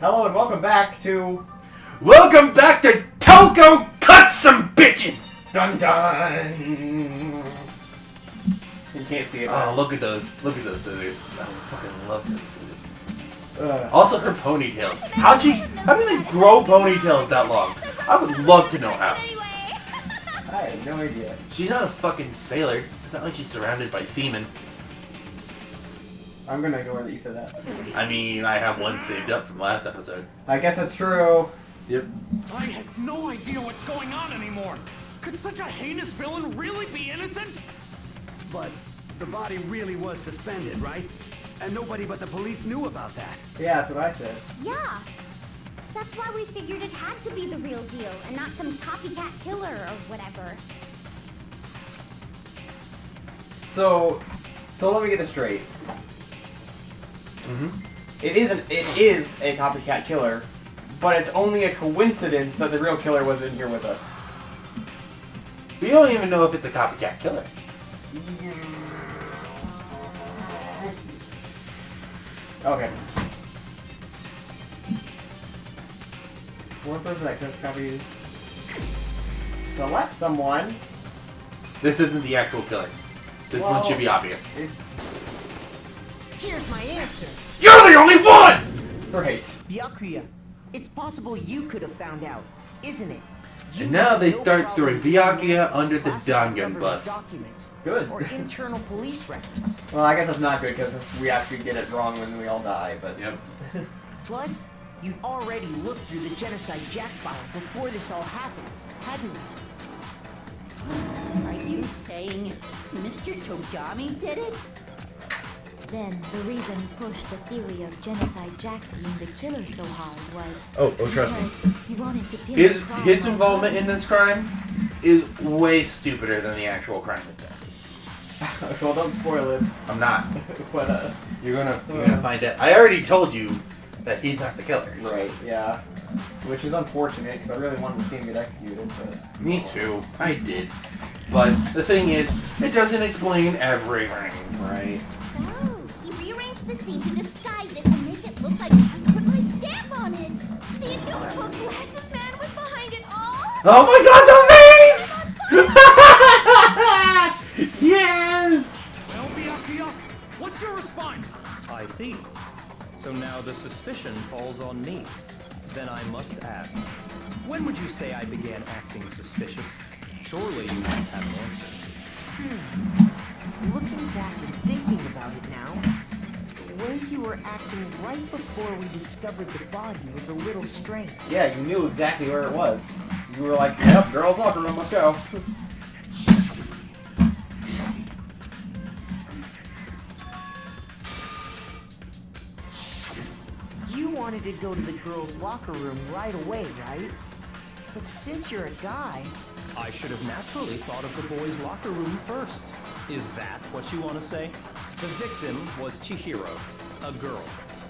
Hello and welcome back to... Welcome back to Toko Cut Some Bitches! Dun dun! You can't see it. Oh, look at those scissors. I fucking love those scissors. Also her ponytails. How do they grow ponytails that long? I would love to know how. I have no idea. She's not a fucking sailor. It's not like she's surrounded by seamen. I'm gonna ignore that you said that. I mean, I have one saved up from last episode. I guess that's true. Yep. I have no idea what's going on anymore. Could such a heinous villain really be innocent? But the body really was suspended, right? And nobody but the police knew about that. Yeah, that's what I said. Yeah. That's why we figured it had to be the real deal and not some copycat killer or whatever. So let me get this straight. Mm-hmm. It is a copycat killer, but it's only a coincidence that the real killer wasn't here with us. We don't even know if it's a copycat killer. Okay. One person that could copy. Select someone. This isn't the actual killer. This one should be obvious. Here's my answer. You're the only one! Great. Byakuya, it's possible you could have found out, isn't it? You And now they have no start problem throwing Byakuya accessing under the classified Dangan government bus. documents Good. or internal police records. Well, I guess that's not good because we actually get it wrong when we all die, but... Yep. Plus, you'd already looked through the Genocide Jack file before this all happened, hadn't you? Are you saying Mr. Togami did it? Then the reason he pushed the theory of Genocide Jack being the killer so hard was Oh, trust me. because he wanted to pin His the crime his on involvement the- in this crime is way stupider than the actual crime itself. Well, don't spoil it. I'm not. But, You're gonna find out. I already told you that he's not the killer. right, yeah. Which is unfortunate because I really wanted to see him get executed, but... Me too. I did. But the thing is, it doesn't explain everything. Right. Oh, he rearranged the scene to disguise it and make it look like I put my stamp on it. The adorable glasses man was behind it all. Oh my god, the face! Yes! Well, Byakuya, what's your response? I see. So now the suspicion falls on me. Then I must ask, when would you say I began acting suspicious? Surely you must have an answer. Looking back and thinking about it now, the way you were acting right before we discovered the body was a little strange. Yeah, you knew exactly where it was. You were like, yep, girls' locker room, let's go. You wanted to go to the girls' locker room right away, right? But since you're a guy, I should have naturally thought of the boys' locker room first. Is that what you want to say? The victim was Chihiro, a girl.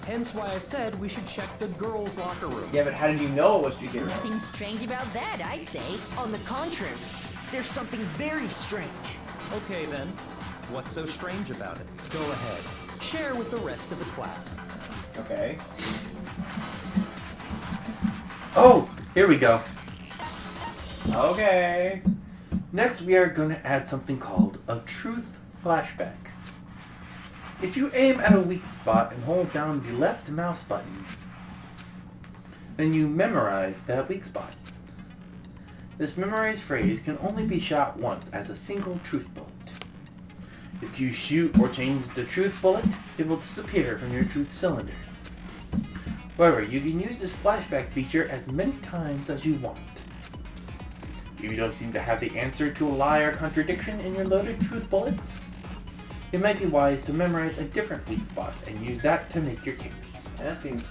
Hence why I said we should check the girls' locker room. Yeah, but how did you know it was Chihiro? Nothing strange about that, I'd say. on the contrary, there's something very strange. Okay then, what's so strange about it? Go ahead, share with the rest of the class. Okay. Oh, here we go. Okay. Next, we are going to add something called a truth flashback. If you aim at a weak spot and hold down the left mouse button, then you memorize that weak spot. This memorized phrase can only be shot once as a single truth bullet. If you shoot or change the truth bullet, it will disappear from your truth cylinder. However, you can use this flashback feature as many times as you want. If you don't seem to have the answer to a lie or contradiction in your loaded truth bullets, it might be wise to memorize a different weak spot and use that to make your case. That seems...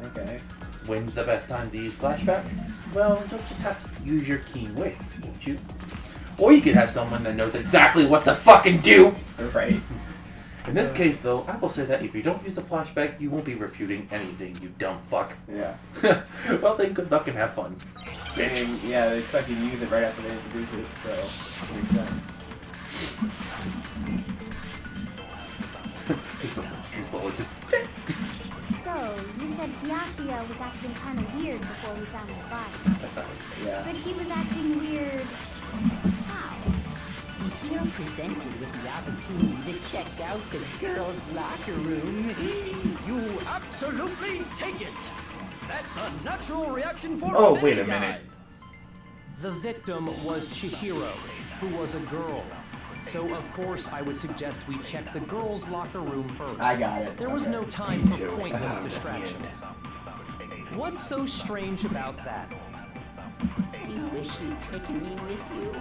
okay. When's the best time to use flashback? Well, you'll just have to use your keen wits, won't you? Or you could have someone that knows exactly what to fucking do! Right. In this case, though, I will say that if you don't use the flashback, you won't be refuting anything, you dumb fuck. Yeah. Well, then good luck and have fun. And, yeah, they expect you to use it right after they introduce it, so... it makes sense. Just the truth bullet, just... So So, you said Byakuya was acting kind of weird before we found the body. Yeah. But he was acting weird... how? If you're presented with the opportunity to check out the girls' locker room, You absolutely take it! That's a natural reaction for Oh, this wait a guy. minute. The victim was Chihiro, who was a girl. So, of course, I would suggest we check the girls' locker room first. I got it. There was Okay. no time Me for too. pointless Ah, distractions. What's so strange about that? you wish you'd taken me with you.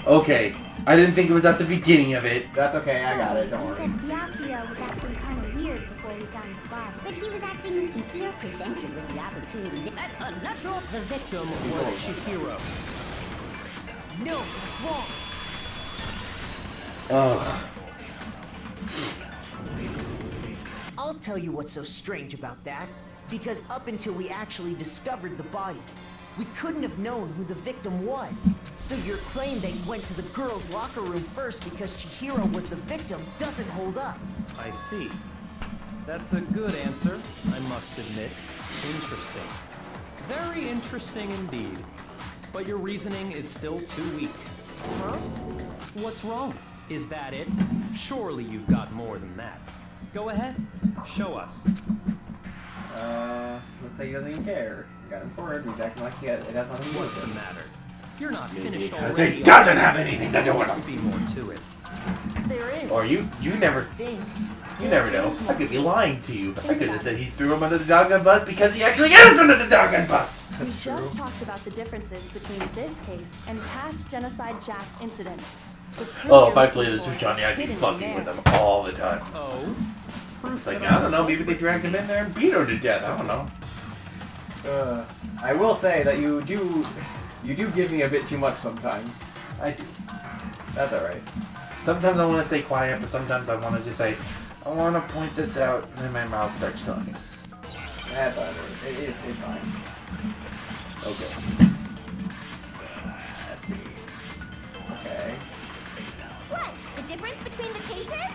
Okay, I didn't think it was at the beginning of it. That's okay, I got it, don't You worry. said Byakuya was acting kind of weird before we found the body. But he was acting... If you're presented with the opportunity, That's a natural... The victim was Chihiro. No, that's wrong. Ugh. I'll tell you what's so strange about that. Because up until we actually discovered the body, we couldn't have known who the victim was. So your claim that you went to the girls' locker room first because Chihiro was the victim doesn't hold up. I see. That's a good answer, I must admit. Interesting. Very interesting indeed. But your reasoning is still too weak. Huh? What's wrong? Is that it? Surely you've got more than that. Go ahead. Show us. Let's say he doesn't even care. He got important, he's acting like it has nothing to do What's with the it. matter? You're not finished Because already. it doesn't have anything to do There with must it. be more to it. There is. Or you never Thing. never know. I could be lying to you. I could have said he threw him under the doggone bus because he actually is under the doggone bus. We just talked about the differences between this case and past Genocide Jack incidents. The Oh, if proof I play you're this looking with for Johnny, is I'd be hidden in fucking with there. him all the time. Oh? Proof Like, that I don't know, maybe they dragged him in there and beat her to death. I don't know. I will say that you do give me a bit too much sometimes. I do. That's alright. Sometimes I want to stay quiet, but sometimes I want to just say, I want to point this out, and then my mouth starts talking. That's alright. It's fine. Okay. Let's see. Okay. What? The difference between the cases?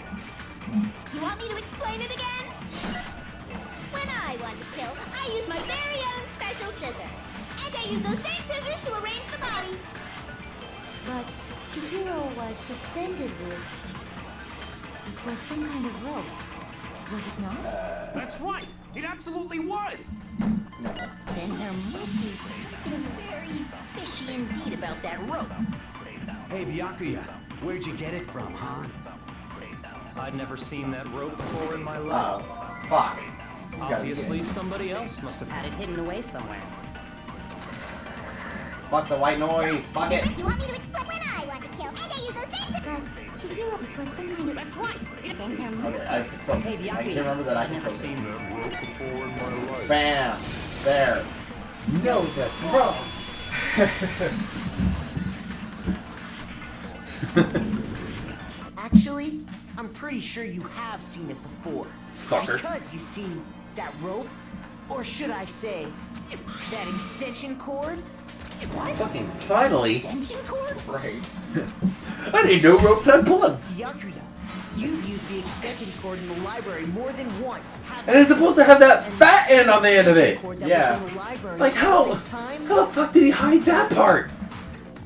You want me to explain it again? When I want to kill, I use my very own special scissors. And I use those same scissors to arrange the body. But Chihiro was suspended with some kind of rope. Was it not? That's right! It absolutely was! No. then there must be something very fishy indeed about that rope. Hey, Byakuya, where'd you get it from, huh? I'd never seen that rope before in my life. Oh, fuck. You gotta be Obviously, kidding. somebody else must have Had it hidden away somewhere. Fuck the white noise. Fuck it. You want me to explain when I want to kill? And I use those same scissors. But Chihiro was some kind of... That's right! Then there must Okay, be I can focus. Hey, I can Byakuya, remember that I I've can never focus. seen that rope before in my life. Bam. There. No, that's wrong. Actually, I'm pretty sure you have seen it before. Fucker. Because you see, that rope, or should I say, that extension cord? Fucking finally. Extension cord? Right. I didn't know ropes had plugs. Byakuya, you've used the extension cord in the library more than once. And it's supposed to have that fat end on the end of it. Cord that Yeah. was in the library Like all how? this time? How the fuck did he hide that part?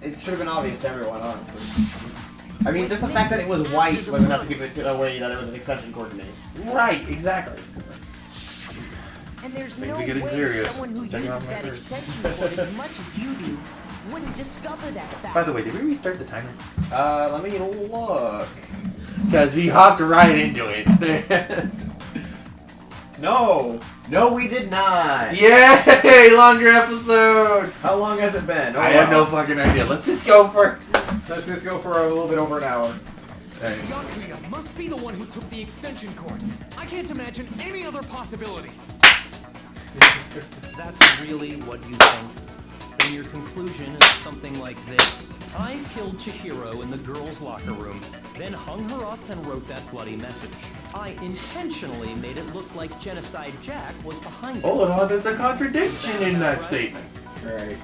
It should have been obvious to everyone, honestly. I mean, just the fact that it was white was enough to give it away that it was an extension cord to me. Right, exactly. And there's Things no are way getting serious. someone who Taking uses off my that shirt. extension cord as much as you do wouldn't discover that fact. By the way, did we restart the timer? Let me look. Because we hopped right into it. No! No, we did not! Yay! Longer episode! How long has it been? Oh, I have no wow. fucking idea. Let's just go for... Let's just go for a little bit over an hour. Byakuya must be the one who took the extension cord. I can't imagine any other possibility. That's really what you think? Then your conclusion is something like this. I killed Chihiro in the girls' locker room, then hung her up and wrote that bloody message. I intentionally made it look like Genocide Jack was behind it. Hold on, there's a contradiction in that statement. Alright.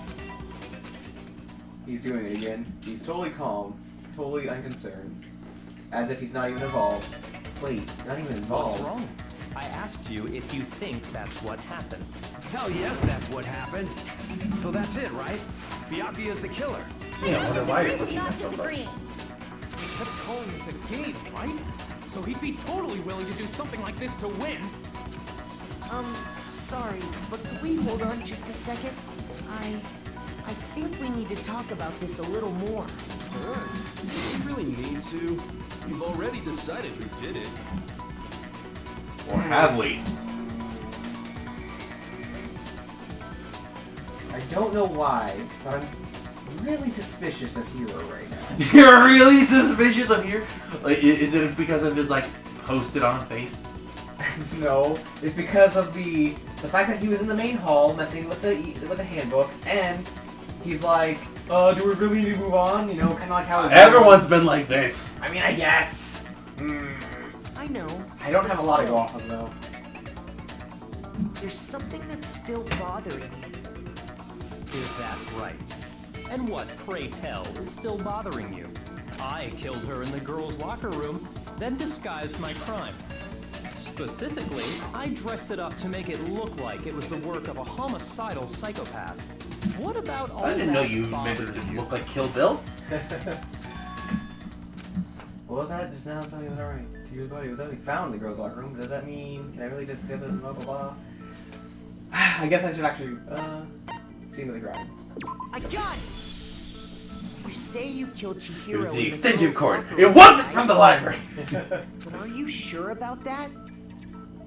He's doing it again. He's totally calm, totally unconcerned. As if he's not even involved. Wait, not even involved. What's wrong? I asked you if you think that's what happened. Hell yes, that's what happened. So that's it, right? Byakuya's the killer. Yeah, wonder why you're Disagree with pushing not that so much. disagreeing. He kept calling this a game, right? So he'd be totally willing to do something like this to win. Sorry, but could we hold on just a second? I think we need to talk about this a little more. You really need to. You've already decided who did it. Or have we? I don't know why, but I'm really suspicious of Hero right now. You're really suspicious of here? Like, is it because of his, like, posted on face? No, it's because of the fact that he was in the main hall messing with the handbooks, and he's like, do we really need to move on? You know, kind of like how Everyone's been like this. I mean, I guess. I know. I don't have a lot to still, go off of though. There's something that's still bothering me. Is that right? And what, pray tell, is still bothering you? I killed her in the girls' locker room, then disguised my crime. Specifically, I dressed it up to make it look like it was the work of a homicidal psychopath. What about all I didn't know that you made bothers it you? look like Kill Bill. What was that? Just now something was alright. She was only found in the girls' locker room. Does that mean, can I really just give it blah blah blah? I guess I should actually, scene of the crime. I got it! You say you killed Chihiro It was the in extension girls' cord. locker It room, wasn't right? from the library. But are you sure about that?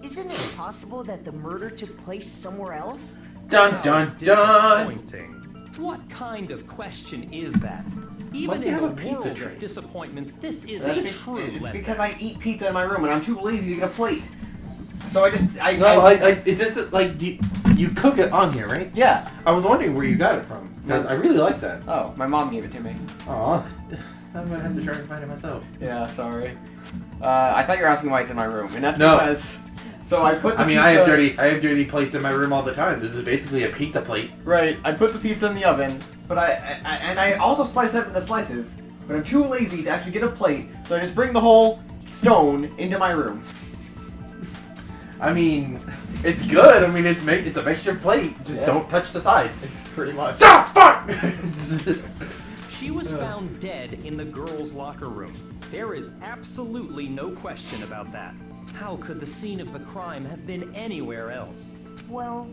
Isn't it possible that the murder took place somewhere else? Dun dun dun. Disappointing. What kind of question is that? Even do you in have the a pizza world tray? of disappointments, this is That's a be- true it's letdown. because I eat pizza in my room and I'm too lazy to get a plate. So I just, No, like, is this like you cook it on here, right? yeah. I was wondering where you got it from because I really like that. Oh, my mom gave it to me. Aw, I'm gonna have to try to find it myself. Yeah, sorry. I thought you were asking why it's in my room, and that's No. because. So I put. The I mean, pizza, I have dirty plates in my room all the time. This is basically a pizza plate. Right, I put the pizza in the oven, but I also slice it into slices, but I'm too lazy to actually get a plate, so I just bring the whole stone into my room. I mean, it's good. I mean, it's a mixture plate. Just Yeah. don't touch the sides. Pretty much. Ah, fuck! She was found dead in the girls' locker room. There is absolutely no question about that. How could the scene of the crime have been anywhere else? Well,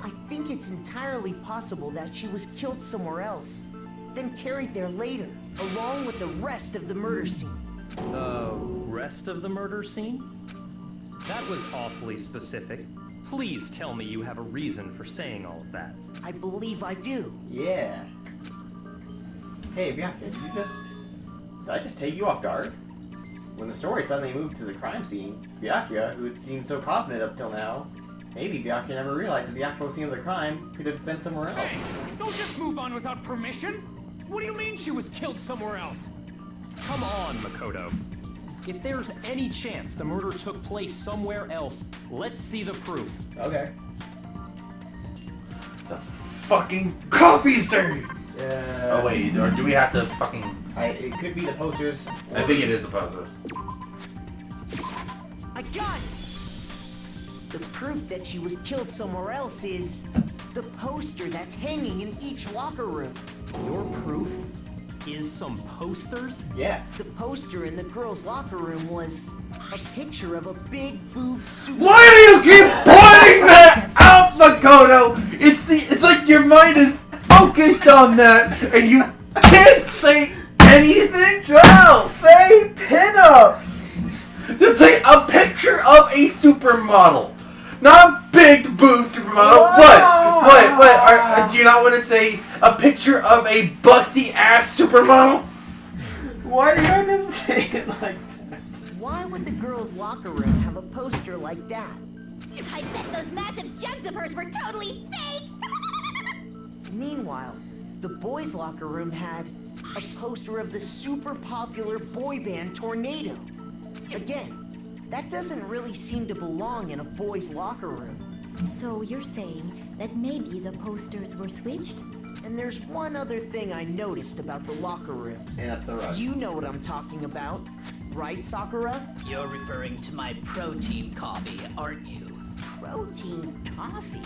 I think it's entirely possible that she was killed somewhere else, then carried there later, along with the rest of the murder scene. The rest of the murder scene? That was awfully specific. Please tell me you have a reason for saying all of that. I believe I do. Yeah. Hey, Bianca, did I just take you off guard? When the story suddenly moved to the crime scene, Byakuya, who had seemed so confident up till now, maybe Byakuya never realized that the actual scene of the crime could have been somewhere else. Hey, don't just move on without permission. What do you mean she was killed somewhere else? Come on, Makoto. If there's any chance the murder took place somewhere else, let's see the proof. Okay. The fucking coffee stain! Yeah. Oh wait, or do we have to fucking... It could be the posters. I think it is the puzzle. I got it! The proof that she was killed somewhere else is the poster that's hanging in each locker room. Your proof is some posters? Yeah. The poster in the girls' locker room was a picture of a big boobed super. Why do you keep pointing that out, Makoto? It's like your mind is focused on that, and you can't say anything else. Say pinup! Just say a picture of a supermodel, not a big boob supermodel. What? Do you not want to say a picture of a busty ass supermodel? Why do you have to say it like that? Why would the girls' locker room have a poster like that? I bet those massive jugs of hers were totally fake! Meanwhile, the boys' locker room had a poster of the super popular boy band Tornado. Again, that doesn't really seem to belong in a boys' locker room. So you're saying that maybe the posters were switched? And there's one other thing I noticed about the locker rooms. Yeah, that's the rug. You know what I'm talking about. Right, Sakura? You're referring to my protein coffee, aren't you? Protein coffee?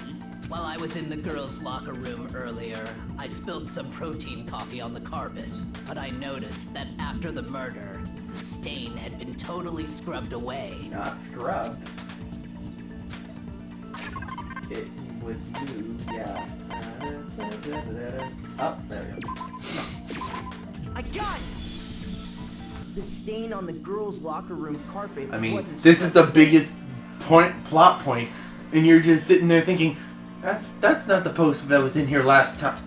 While I was in the girls' locker room earlier, I spilled some protein coffee on the carpet, but I noticed that after the murder, the stain had been totally scrubbed away. Not scrubbed. It was moved, yeah. Oh, there we go. I got it! The stain on the girls' locker room carpet I mean, wasn't this is the scrubbed biggest plot point, and you're just sitting there thinking, that's not the poster that was in here last time.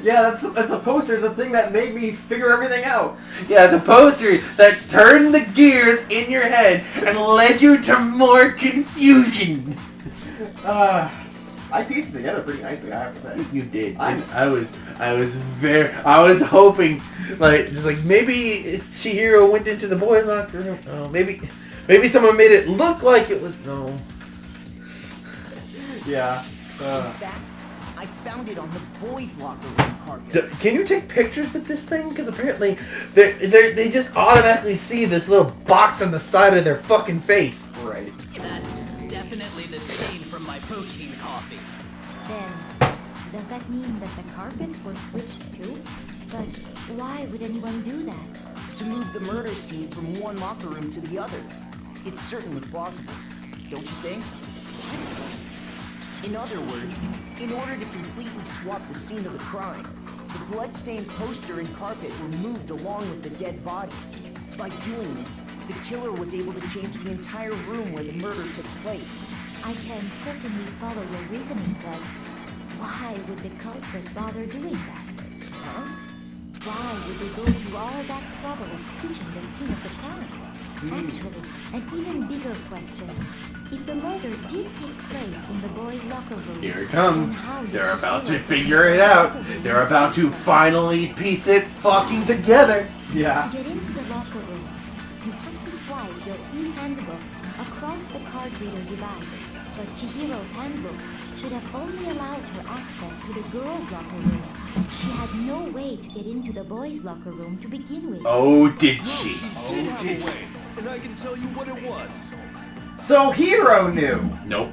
Yeah, that's the poster. The thing that made me figure everything out. Yeah, the poster that turned the gears in your head and led you to more confusion. I pieced it together pretty nicely, I have to say. You did. I was hoping, like maybe Chihiro went into the boys' locker room. Oh, maybe someone made it look like it was. No. Yeah. In fact, I found it on the boys' locker room carpet. Can you take pictures with this thing? Because apparently they just automatically see this little box on the side of their fucking face. Right. That's definitely the stain from my protein coffee. Then, does that mean that the carpets were switched too? But why would anyone do that? To move the murder scene from one locker room to the other. It's certainly plausible, don't you think? In other words, in order to completely swap the scene of the crime, the blood-stained poster and carpet were moved along with the dead body. By doing this, the killer was able to change the entire room where the murder took place. I can certainly follow your reasoning, but why would the culprit bother doing that? Huh? Why would they go through all that trouble of switching the scene of the crime? Actually, an even bigger question. If the murder did take place in the boys' locker room... Here it comes. then how did They're the about to killer figure it get out. into the locker They're room? about to finally piece it fucking together. Yeah. To get into the locker rooms, you have to swipe your e-handbook across the card reader device. But Chihiro's handbook should have only allowed her access to the girls' locker room. She had no way to get into the boys' locker room to begin with. Oh, did she? Did have a way, and I can tell you what it was. So Hero knew. Nope.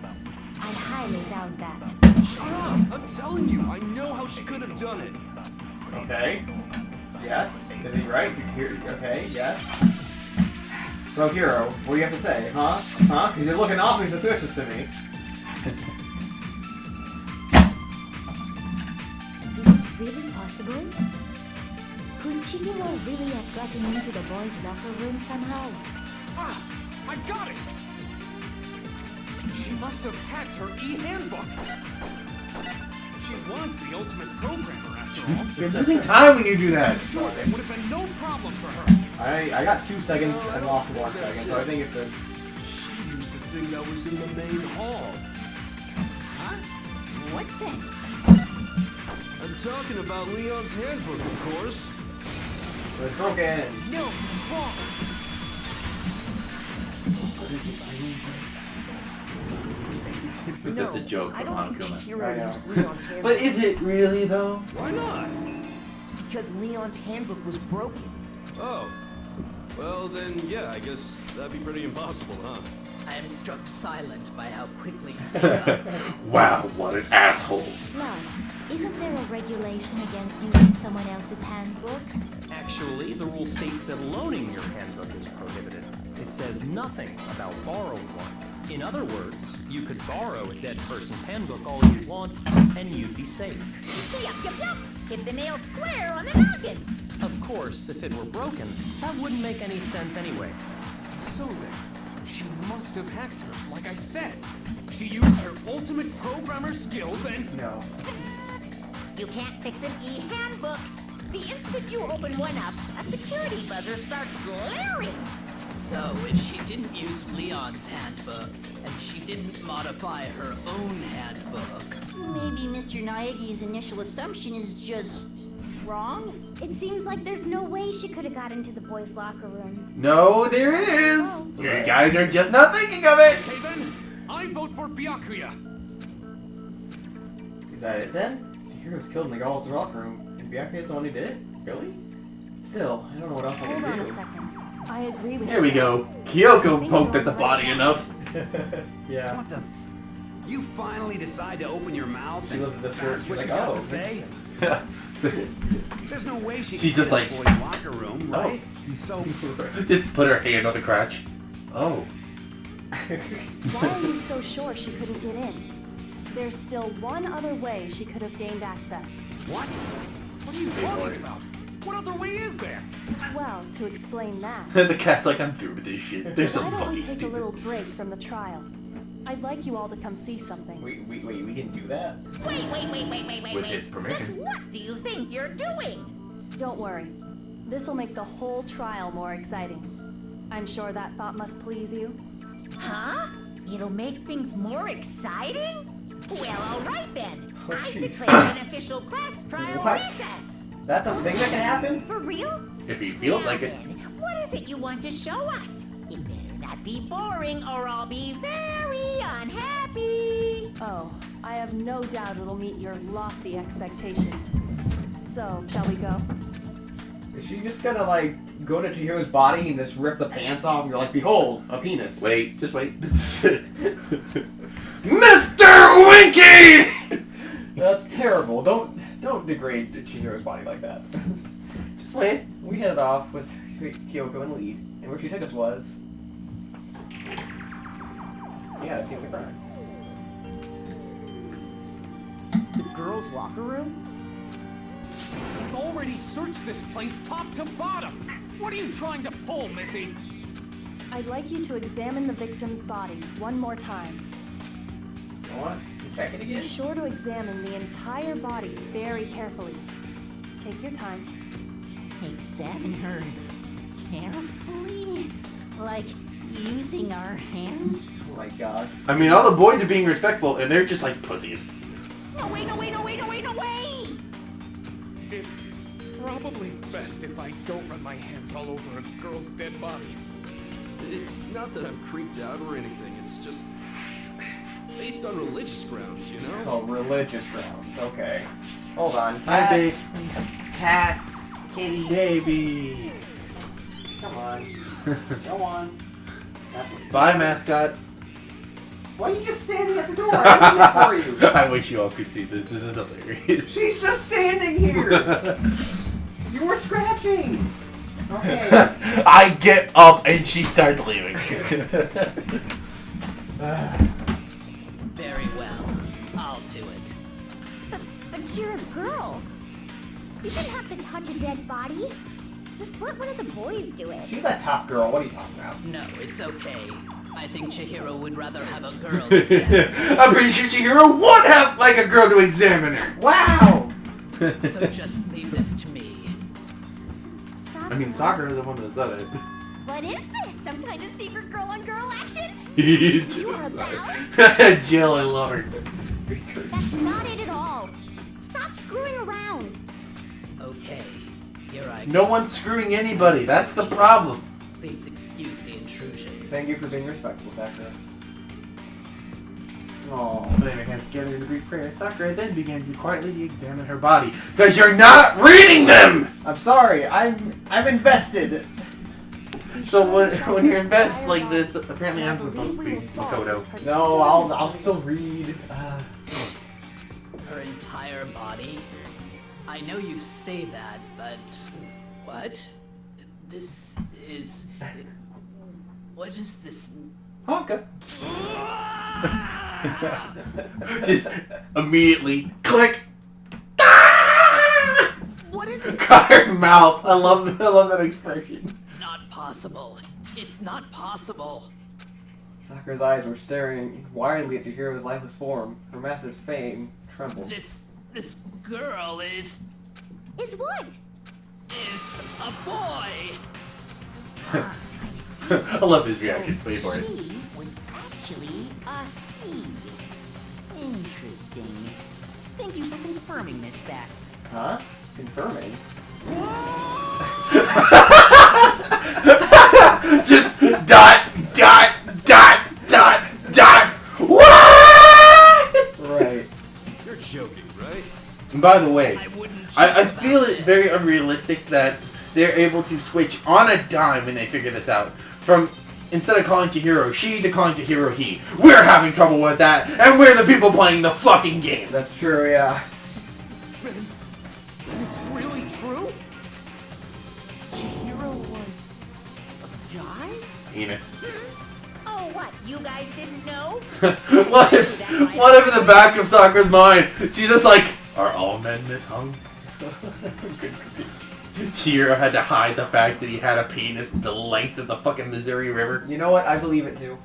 I highly doubt that. Shut up! I'm telling you, I know how she could have done it. Okay. Yes. Is he right? Okay, yes. So Hero, what do you have to say? Huh? Huh? Because you're looking awfully suspicious to me. Is it really possible? Could Chihiro really have gotten into the boys' locker room somehow? Ah! I got it! She must have hacked her e-handbook. She was the ultimate programmer, after all. You're losing time when you do that. Sure, it would have been no problem for her. I got 2 seconds and lost 1 second, so I think it's a... She used the thing that was in the main hall. Huh? What then? I'm talking about Leon's handbook, of course. It's broken. No, it's wrong. That's a joke I from don't think Hankuma. Chihiro used Leon's handbook. But is it really though? Why not? Because Leon's handbook was broken. Oh. Well, then, yeah, I guess that'd be pretty impossible, huh? I am struck silent by how quickly... Wow, what an asshole. Plus, isn't there a regulation against using someone else's handbook? Actually, the rule states that loaning your handbook is prohibited. It says nothing about borrowing one. In other words, you could borrow a dead person's handbook all you want, and you'd be safe. Yup, yup, yup! Hit the nail square on the noggin! Of course, if it were broken, that wouldn't make any sense anyway. So then, she must have hacked hers, like I said. She used her ultimate programmer skills and... No. You can't fix an e-handbook. The instant you open one up, a security buzzer starts glaring. So, if she didn't use Leon's handbook, and she didn't modify her own handbook... Maybe Mr. Naegi's initial assumption is just... wrong? It seems like there's no way she could have got into the boys' locker room. No, there is. You guys are just not thinking of it. Okay then, I vote for Byakuya. Is that it then? Chihiro's killed in the girls' locker room, and Byakuya's the one who did it? Really? Still, I don't know what else I Hold on can a do. second. I agree with Here we go. Kyoko poked at the body enough. Yeah. What the? You finally decide to open your mouth She and looked at the shirt, that's she's what like, you got oh. to say? There's no way she She's can just get in like- the boys' locker room, right? So Just put her hand on the crotch. Oh. Why are you so sure she couldn't get in? There's still one other way she could have gained access. What? What are you talking about? What other way is there? Well, to explain that, The cat's like, I'm through with this shit. There's why some don't we fucking take a little stupid. break from the trial? I'd like you all to come see something. We can do that? Wait. With his permission. Just what do you think you're doing? Don't worry. This'll make the whole trial more exciting. I'm sure that thought must please you. Huh? It'll make things more exciting? Well, all right then. Oh, I jeez. declare an official class trial What? recess. That's a thing that can happen? For real? If he feels Now like it. then, what is it you want to show us? It better not be boring or I'll be very unhappy. Oh, I have no doubt it'll meet your lofty expectations. So, shall we go? Is she just gonna, like, go to Chihiro's body and just rip the pants off and you're like, behold, a penis? Wait, just wait. Mr. Winky! That's terrible. Don't degrade Chihiro's body like that. Just wait. We headed off with Kyoko in lead, and where she took us was... Yeah, it seemed like crime. The girls' locker room? We've already searched this place top to bottom. What are you trying to pull, Missy? I'd like you to examine the victim's body one more time. You want to check it Be again? sure to examine the entire body very carefully. Take your time. Examine her carefully? Like using our hands? Oh my gosh. I mean, all the boys are being respectful, and they're just like pussies. No way! It's probably best if I don't run my hands all over a girl's dead body. It's not that I'm creeped out or anything. It's just based on religious grounds, you know? Oh, religious grounds. Okay. Hold on. Hi, babe. Cat. Kitty. Baby. Come on. Go on. Bye, mascot. Why are you just standing at the door? I'm waiting for you. I wish you all could see this. This is hilarious. She's just standing here. You were scratching. Okay. I get up and she starts leaving. Very well. I'll do it. But you're a girl. You shouldn't have to touch a dead body. Just let one of the boys do it. She's a tough girl. What are you talking about? No, it's okay. I think Chihiro would rather have a girl examine. I'm pretty sure Chihiro would have like a girl to examine her. Wow. So just leave this to me. I mean, Sakura is the one that said it. What is this? Some kind of secret girl-on-girl action? You are about? Jill, I love her. That's not it at all. Stop screwing around. Okay, here I go. No one's screwing anybody. That's the problem. Please excuse the intrusion. Thank you for being respectful, Sakura. Oh. Putting her hands together in a brief prayer, Sakura then began to quietly examine her body. Because you're not reading them! I'm sorry. I'm invested. So when you invest like this, apparently I'm supposed to be Makoto. No, I'll still read. Her entire body? I know you say that, but... What? This is... What is this? Okay. Just immediately click. What is it? Cut her mouth. I love that expression. Not possible. It's not possible. Sakura's eyes were staring wildly at Chihiro's lifeless form. Her massive fame trembled. This girl is What? a boy. I see. I love his reaction. Wait for it. She was actually a he. Interesting. Thank you for confirming this fact. Huh? Confirming. Just dot. What? Right. You're joking, right? And by the way, I wouldn't. I joke feel about it very this. unrealistic that they're able to switch on a dime when they figure this out. From instead of calling Chihiro she to calling Chihiro he. We're having trouble with that, and we're the people playing the fucking game. That's true, yeah. Then it's really true? Chihiro was a guy? Penis. Oh, what? You guys didn't know? What if in the back of Sakura's mind, she's just like, are all men mishung? Chihiro had to hide the fact that he had a penis the length of the fucking Missouri River. You know what? I believe it too.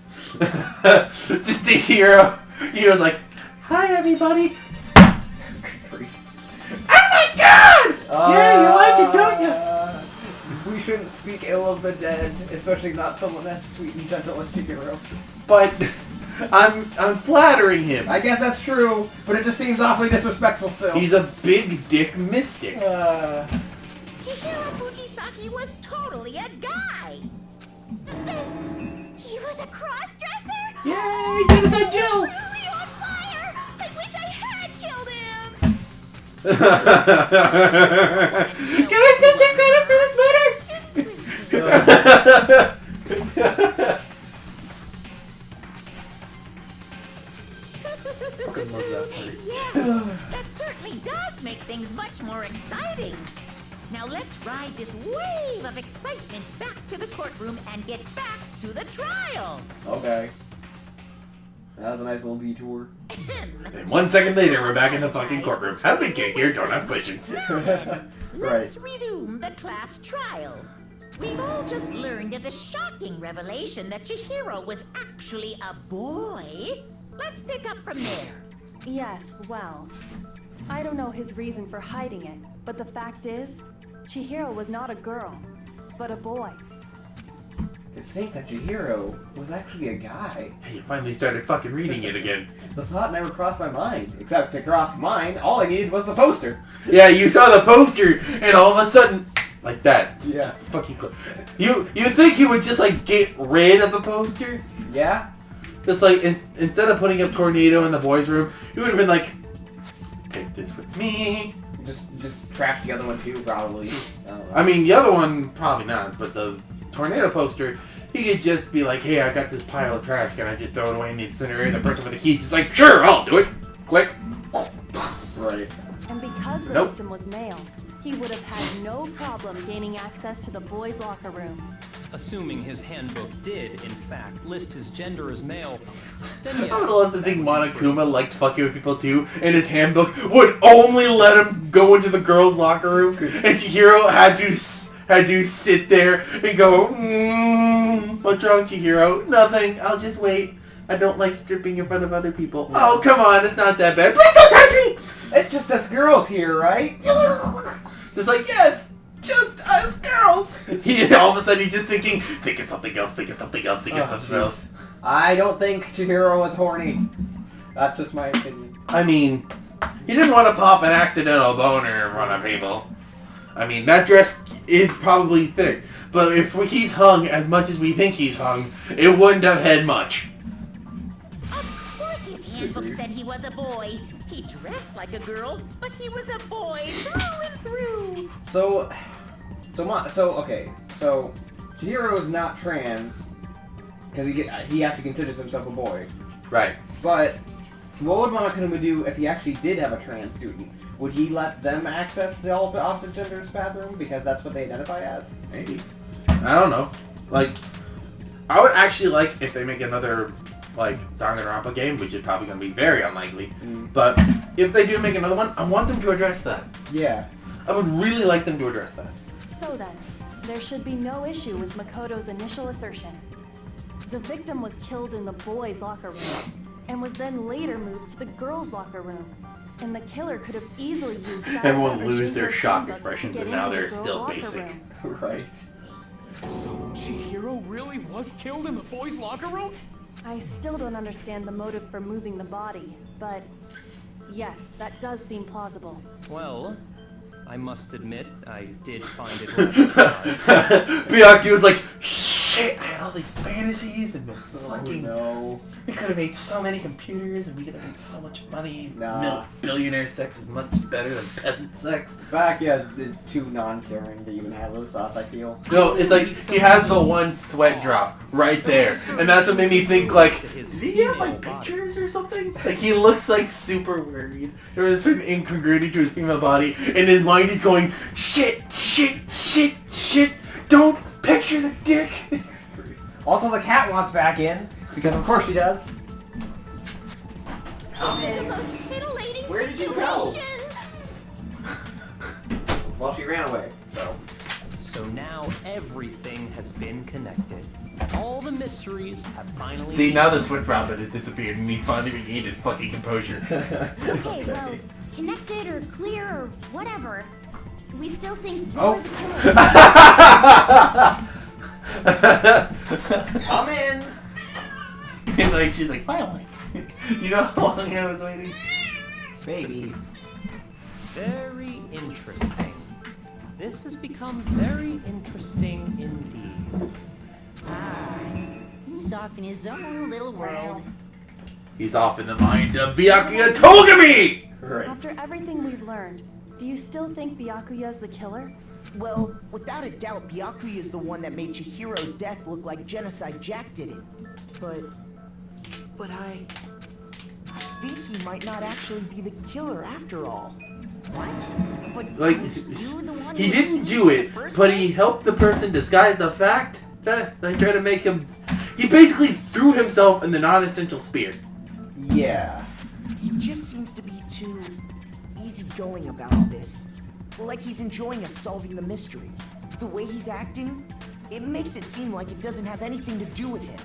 Just Chihiro. He was like, hi everybody. Oh my god! Yeah, you like it, don't you? We shouldn't speak ill of the dead, especially not someone as sweet and gentle as Chihiro. But I'm flattering him. I guess that's true, but it just seems awfully disrespectful still. He's a big dick mystic. Chihiro Fujisaki was totally a guy. Then he was a cross-dresser? Yay, Genocide Joe! Really on fire! I wish I had killed him! Can I still take credit for this murder? Fucking love that part. Yes, that certainly does make things much more exciting. Now let's ride this wave of excitement back to the courtroom and get back to the trial. Okay. That was a nice little detour. And 1 second later, we're back in the fucking courtroom. How do we get here? Don't ask questions. Let's resume the class trial. We've all just learned of the shocking revelation that Chihiro was actually a boy. Let's pick up from there. Yes, well, I don't know his reason for hiding it, but the fact is, Chihiro was not a girl, but a boy. To think that Chihiro was actually a guy. Hey, you finally started fucking reading it again. The thought never crossed my mind. Except to cross mine, all I needed was the poster. Yeah, you saw the poster, and all of a sudden, like that. Yeah. Just fucking close. You think he would just like get rid of the poster? Yeah? Just like instead of putting up Tornado in the boys' room, he would have been like, take this with me. Just trash the other one too, probably. I mean, the other one probably not, but the Tornado poster, he could just be like, hey, I got this pile of trash, can I just throw it away in the incinerator? The person with the key just like, sure, I'll do it. Click. Right. And because the victim was male, he would have had no problem gaining access to the boys' locker room. Assuming his handbook did, in fact, list his gender as male, then yes. I would love to think Monokuma liked fucking with people too, and his handbook would only let him go into the girls' locker room, and Chihiro had to sit there and go, what's wrong, Chihiro? Nothing, I'll just wait. I don't like stripping in front of other people. Yeah. Oh, come on, it's not that bad. Please don't touch me! It's just us girls here, right? Just like, yes, just us girls. All of a sudden he's just thinking of something else, think of something else. I don't think Chihiro was horny. That's just my opinion. I mean, he didn't want to pop an accidental boner in front of people. I mean, that dress is probably thick, but if he's hung as much as we think he's hung, it wouldn't have had much. Of course his handbook said he was a boy. He dressed like a girl, but he was a boy through and through. So Chihiro is not trans because he actually considers himself a boy. Right. But what would Monokuma do if he actually did have a trans student? Would he let them access the opposite gender's bathroom because that's what they identify as? Maybe. I don't know. Like, I would actually like if they make another like Danganronpa game, which is probably going to be very unlikely. But if they do make another one, I want them to address that. Yeah. I would really like them to address that. So then, there should be no issue with Makoto's initial assertion. The victim was killed in the boys' locker room, and was then later moved to the girls' locker room. And the killer could have easily used that. Everyone lose their shock expressions, and now they're still basic. Right. So Chihiro really was killed in the boys' locker room? I still don't understand the motive for moving the body, but yes, that does seem plausible. Well, I must admit, I did find it rather bizarre. Byakuya was like, shh! shit, I had all these fantasies and fucking... No. We could have made so many computers and we could have made so much money. Nah. Billionaire sex is much better than peasant sex. Back, yeah, it's too non-caring to even have those thoughts, I feel. No, it's like, he has the one sweat drop right there. And that's what made me think, like, did he have, like, pictures or something? Like, he looks, like, super worried. There was a certain incongruity to his female body. In his mind, he's going, shit, don't picture the dick. Also, the cat wants back in, because of course she does. This is the most titillating Where did you go? situation. Well, she ran away, so. So now everything has been connected. All the mysteries have finally... See, now the sweat drop has disappeared and he finally regained his fucking composure. Okay, well, connected or clear or whatever, we still think you're Oh. the killer. Come in! And like, she's like, finally. You know how long I was waiting? Baby. Very interesting. This has become very interesting indeed. He's off in his own little world. He's off in the mind of Byakuya Togami! Right. After everything we've learned, do you still think Byakuya's the killer? Well, without a doubt, Byakuya is the one that made Chihiro's death look like Genocide Jack did it. But I think he might not actually be the killer after all. What? But Like, you the one he who didn't accused do in it, the first but he place? helped the person disguise the fact that they tried to make him... He basically threw himself in the non-essential spear. Yeah. He just seems to be too easygoing about all this. Like he's enjoying us solving the mystery. The way he's acting, it makes it seem like it doesn't have anything to do with him.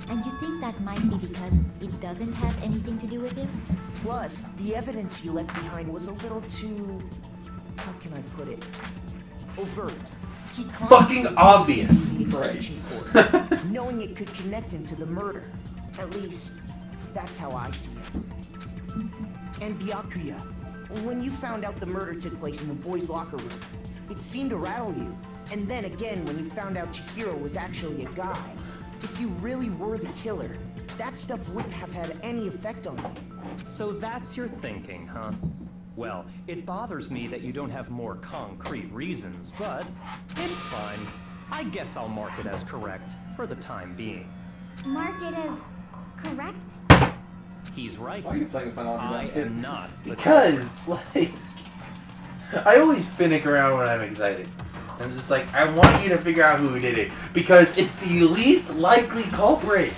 And you think that might be because it doesn't have anything to do with him? Plus, the evidence he left behind was a little too... how can I put it? Overt. He Fucking obvious. the extension cord, knowing it could connect him to the murder. At least, that's how I see it. And Byakuya, when you found out the murder took place in the boys' locker room, it seemed to rattle you. And then again, when you found out Chihiro was actually a guy, if you really were the killer, that stuff wouldn't have had any effect on you. So that's your thinking, huh? Well, it bothers me that you don't have more concrete reasons, but it's fine. I guess I'll mark it as correct for the time being. Mark it as correct? He's right. Why are you playing Final I Fantasy? am not the Because, killer. like... I always finick around when I'm excited. I'm just like, I want you to figure out who did it. Because it's the least likely culprit.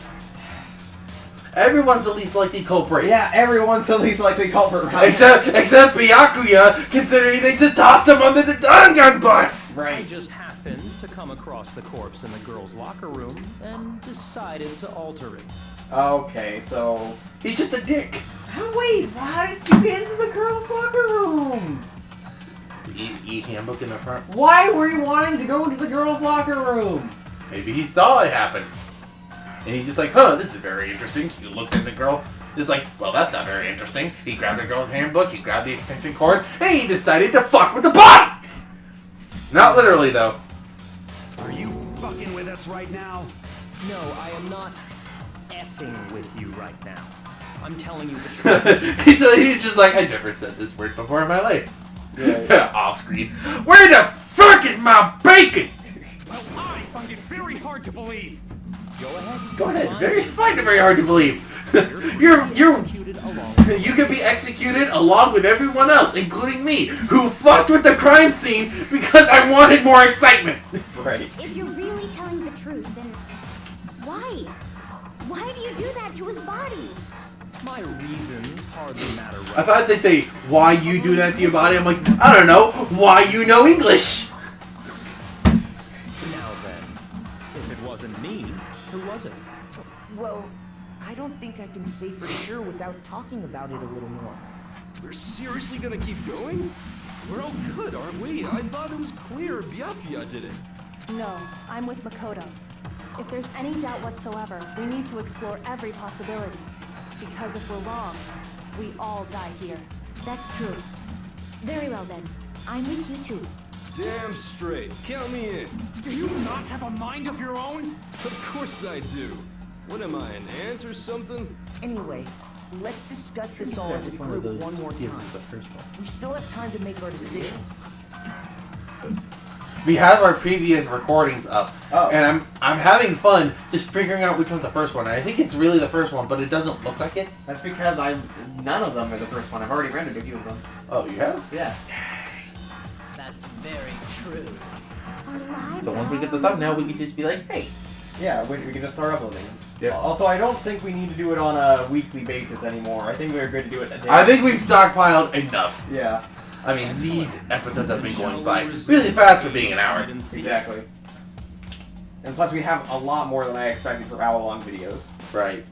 Everyone's the least likely culprit. Yeah, everyone's the least likely culprit, right? Except Byakuya, considering they just tossed him under the Dangan bus! I Right. just happened to come across the corpse in the girls' locker room and decided to alter it. Okay, so... He's just a dick. Wait, how did you get into the girls' locker room? E-handbook in the front. Why were you wanting to go into the girls' locker room? Maybe he saw it happen. And he's just like, huh, this is very interesting. He looked at the girl. Just like, well, that's not very interesting. He grabbed the girl's handbook, he grabbed the extension cord, and he decided to fuck with the body! Not literally, though. Are you fucking with us right now? No, I am not effing with you right now. I'm telling you the truth. He's just like, I never said this word before in my life. Yeah. Off screen. Where the fuck is my bacon? Well, I find it very hard to believe. Go ahead. Go ahead. Very hard to believe. Executed along. You can be executed along with everyone else, including me, who fucked with the crime scene because I wanted more excitement. Right. If you're really telling the truth, then why? Why do you do that to his body? My reasons hardly matter right I thought they say, why you do that to your body? I'm like, I don't know. Why you know English? now then. If it wasn't me, who was it? Well, I don't think I can say for sure without talking about it a little more. We're seriously gonna keep going? We're all good, aren't we? I thought it was clear Byakuya did it. No, I'm with Makoto. If there's any doubt whatsoever, we need to explore every possibility. Because if we're wrong, we all die here. That's true. Very well then. I'm with you too. Damn straight. Count me in. Do you not have a mind of your own? Of course I do. What am I, an ant or something? Anyway, let's discuss this all as a One of group those one more gives time. is the first one. We still have time to make our decision. We have our previous recordings up, and I'm having fun just figuring out which one's the first one. I think it's really the first one, but it doesn't look like it. That's because none of them are the first one. I've already rendered a few of them. Oh, you have? Yeah. That's very true. So once we get the thumbnail, we can just be like, hey. Yeah, we can just start uploading. Yeah. Also, I don't think we need to do it on a weekly basis anymore. I think we're good to do it a day. I think we've stockpiled enough. Yeah. I mean, these episodes have been going by really fast for being an hour. Exactly. And plus, we have a lot more than I expected for hour-long videos. Right.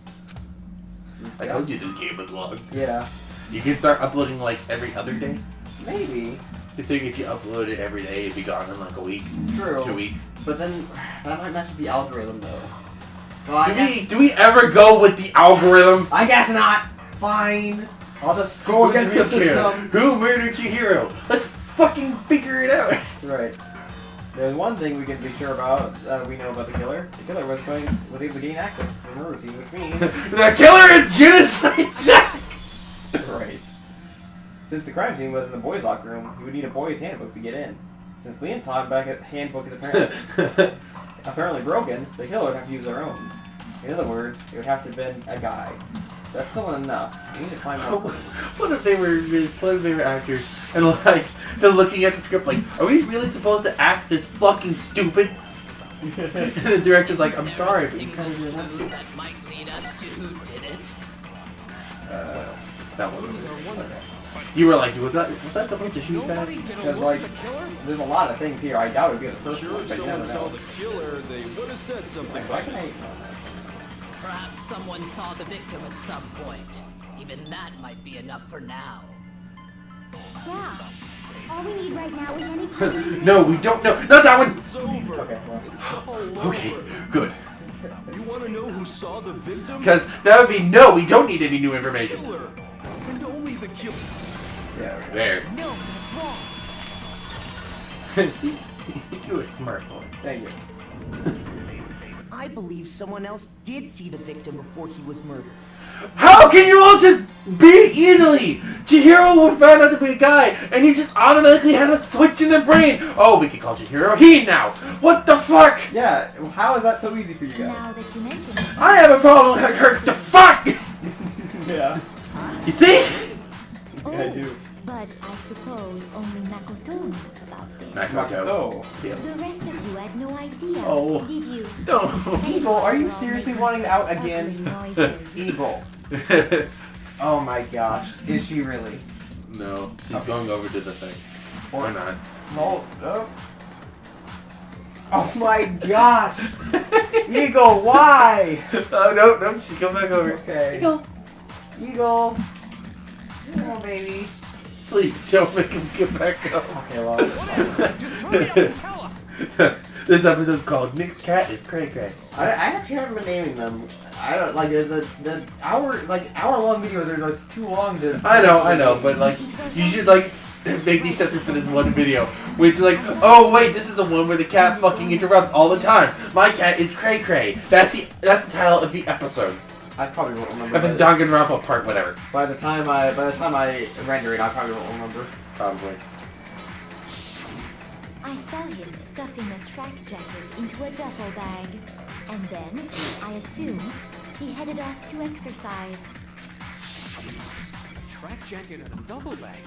I told you this game was long. Yeah. You can start uploading like every other day. Maybe. You think if you upload it every day, it'd be gone in like a week. True. 2 weeks. But then, that might mess with the algorithm, though. Well, Do we ever go with the algorithm? I guess not. Fine. I'll just go against the system. Who murdered Chihiro? Let's fucking figure it out. Right. There's one thing we can be sure about, we know about the killer. The killer was able to gain access to the routine, which means... The killer is Genocide Jack! Right. Since the crime scene was in the boys' locker room, he would need a boys' handbook to get in. Since Leon's handbook is apparently broken, the killer would have to use their own. In other words, it would have to have been a guy. That's still enough. We need to find out. What if they were actors and like they're looking at the script like, are we really supposed to act this fucking stupid? And the director's like, I'm sorry. But That might lead us to who did it. that wasn't it. You were like, was that the bunch of shoot bags? Because like, there's a lot of things here. I doubt it would be the first Sure, one, if but you someone never saw know. the killer, they would have said something. Why can I? Perhaps someone saw the victim at some point. Even that might be enough for now. Yeah. All we need right now is any kind of... No, we don't know. Not that one. It's over. Okay, well. It's all Okay, over. good. You want to know who saw the victim? Because that would be no. We don't need any new information. Killer. And only the killer. Yeah. Right. There. No, that's wrong. See, you're a smart boy. Thank you. I believe someone else did see the victim before he was murdered. How can you all just beat easily? Chihiro was found out to be a guy, and you just automatically had a switch in their brain. Oh, we can call Chihiro he now. What the fuck? Yeah. How is that so easy for you guys? Now that you mention it. I have a problem with her. The fuck? Yeah. You see? I do. But I suppose only Makoto knows about this. Makoto. Yeah. The rest of you had no idea, Oh. did you? No. Eagle, are you seriously wanting out again? Eagle. Oh my gosh. Is she really? No, she's going over to the thing. Or not. No. Oh my gosh. Eagle, why? Oh, no, she's coming back over. Okay. Eagle. Eagle. Come on, baby. Please don't make him get back up. Okay, well. Just hurry up and tell us. This episode's called Nick's Cat is Cray Cray. I actually haven't been naming them. I don't like the hour-long videos are too long to. I know, but like you should like make the exception for this one video, which is like, oh wait, this is the one where the cat fucking interrupts all the time. My cat is Cray Cray. That's the title of the episode. I probably won't remember. Of the Danganronpa part, whatever. By the time I render it, I probably won't remember. Probably. I saw him stuffing a track jacket into a duffel bag. And then, I assume, he headed off to exercise. A track jacket and a double bag.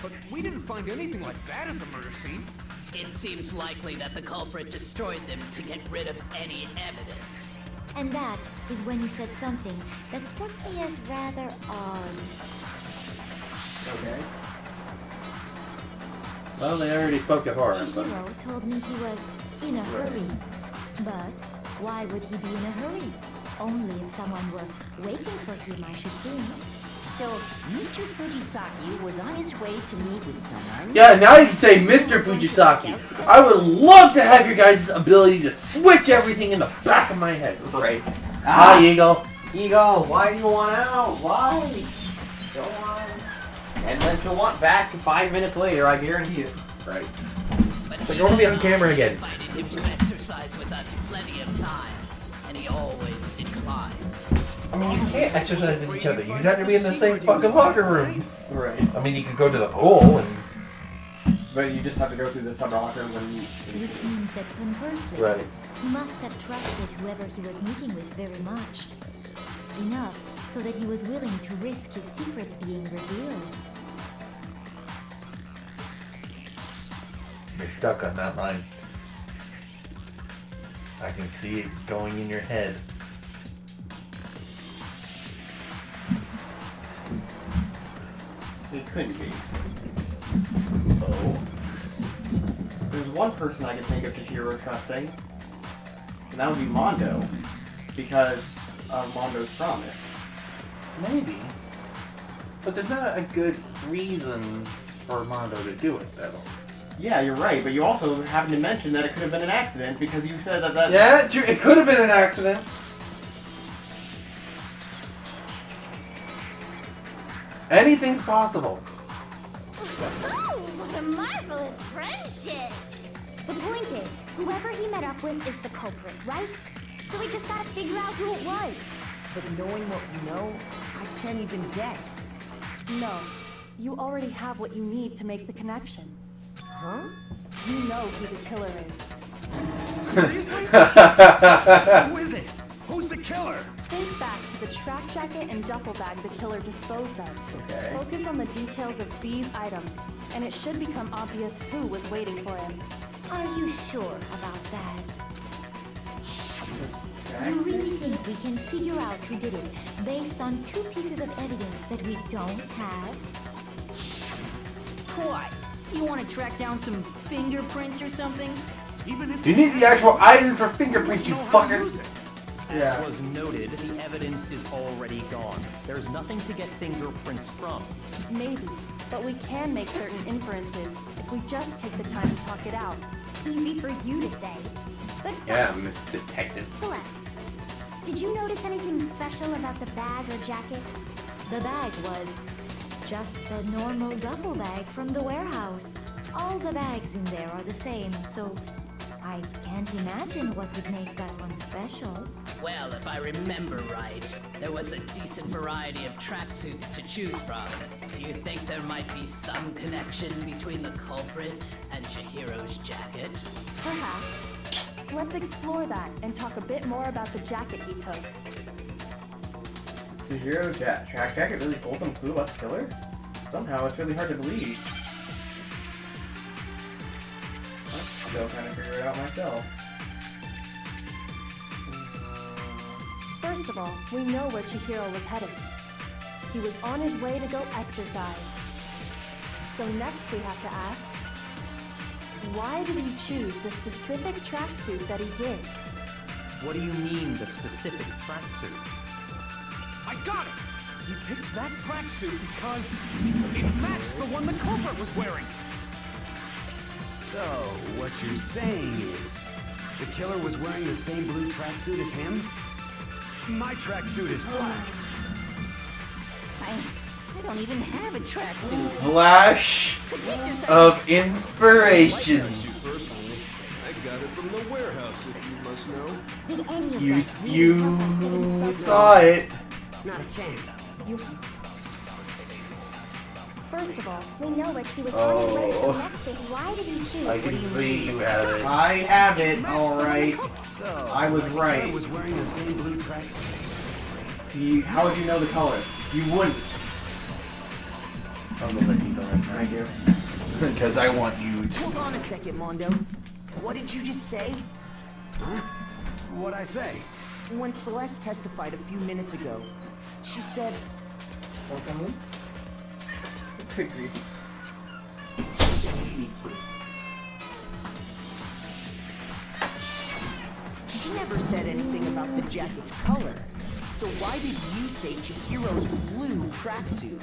But we didn't find anything like that at the murder scene. It seems likely that the culprit destroyed them to get rid of any evidence. And that is when he said something that struck me as rather odd. Okay. Well, they already spoke of horror, but... Chihiro told me he was in a hurry. But why would he be in a hurry? Only if someone were waiting for him, I should think. So, Mr. Fujisaki was on his way to meet with someone. Yeah, now you can say Mr. Fujisaki. I would love to have your guys' ability to switch everything in the back of my head. Right. Hi, Eagle. Eagle, why do you want out? Why? Go on. And then she'll want back 5 minutes later, I guarantee it. Right. But So you're gonna be on camera again. Invited him to exercise with us plenty of times. and he always declined. I mean, you can't exercise with each other. You'd have to be in the same fucking locker room. Right. I mean, you could go to the pool and... But you just have to go through the summer locker room when you... Which means that conversely, Right. he must have trusted whoever he was meeting with very much. Enough so that he was willing to risk his secret being revealed. You're stuck on that line. I can see it going in your head. It couldn't be. Oh. There's one person I can think of Chihiro trusting, and that would be Mondo, because of Mondo's promise. Maybe. But there's not a good reason for Mondo to do it, though. Yeah, you're right, but you also happened to mention that it could have been an accident because you said that Yeah, true. It could have been an accident. Anything's possible. What a marvelous friendship! The point is, whoever he met up with is the culprit, right? So we just gotta figure out who it was. But knowing what we know, I can't even guess. No. You already have what you need to make the connection. Huh? You know who the killer is. Seriously? Who is it? Who's the killer? Think back to the track jacket and duffel bag the killer disposed of. Okay. Focus on the details of these items, and it should become obvious who was waiting for him. Are you sure about that? You really think we can figure out who did it based on 2 pieces of evidence that we don't have? What? You want to track down some fingerprints or something? Even if You need the actual items for fingerprints, you know how to fucker. use it. Yeah. As was noted, the evidence is already gone. There's nothing to get fingerprints from. Maybe, but we can make certain inferences if we just take the time to talk it out. Easy for you to say. But Yeah, Miss Detective. Celeste, did you notice anything special about the bag or jacket? The bag was just a normal duffel bag from the warehouse. All the bags in there are the same, so I can't imagine what would make that one special. Well, if I remember right, there was a decent variety of tracksuits to choose from. Do you think there might be some connection between the culprit and Chihiro's jacket? Perhaps. Let's explore that and talk a bit more about the jacket he took. Chihiro track jacket really told them clue about the killer? Somehow it's really hard to believe. I'm still trying to figure it out myself. First of all, we know where Chihiro was headed. He was on his way to go exercise. So next we have to ask, why did he choose the specific tracksuit that he did? What do you mean, the specific tracksuit? I got it! He picked that tracksuit because it matched the one the culprit was wearing. So, what you're saying is, the killer was wearing the same blue tracksuit as him? My tracksuit is black. I don't even have a tracksuit. Flash Exercise. of inspiration. Personally, I got it from the warehouse, if you must know. Did any of You that you saw it. Not a chance. First of all, we know which he was on his way, so Oh. next is why did he choose? I can see you have it. I have it, alright. So, I was the right. killer was wearing the same blue tracksuit. How would you know the color? You wouldn't. I'm gonna let you go right Thank you. because I want you to. Hold on a second, Mondo. What did you just say? Huh? What'd I say? When Celeste testified a few minutes ago, she said, Good grief. she never said anything about the jacket's color. So why did you say Chihiro's blue tracksuit?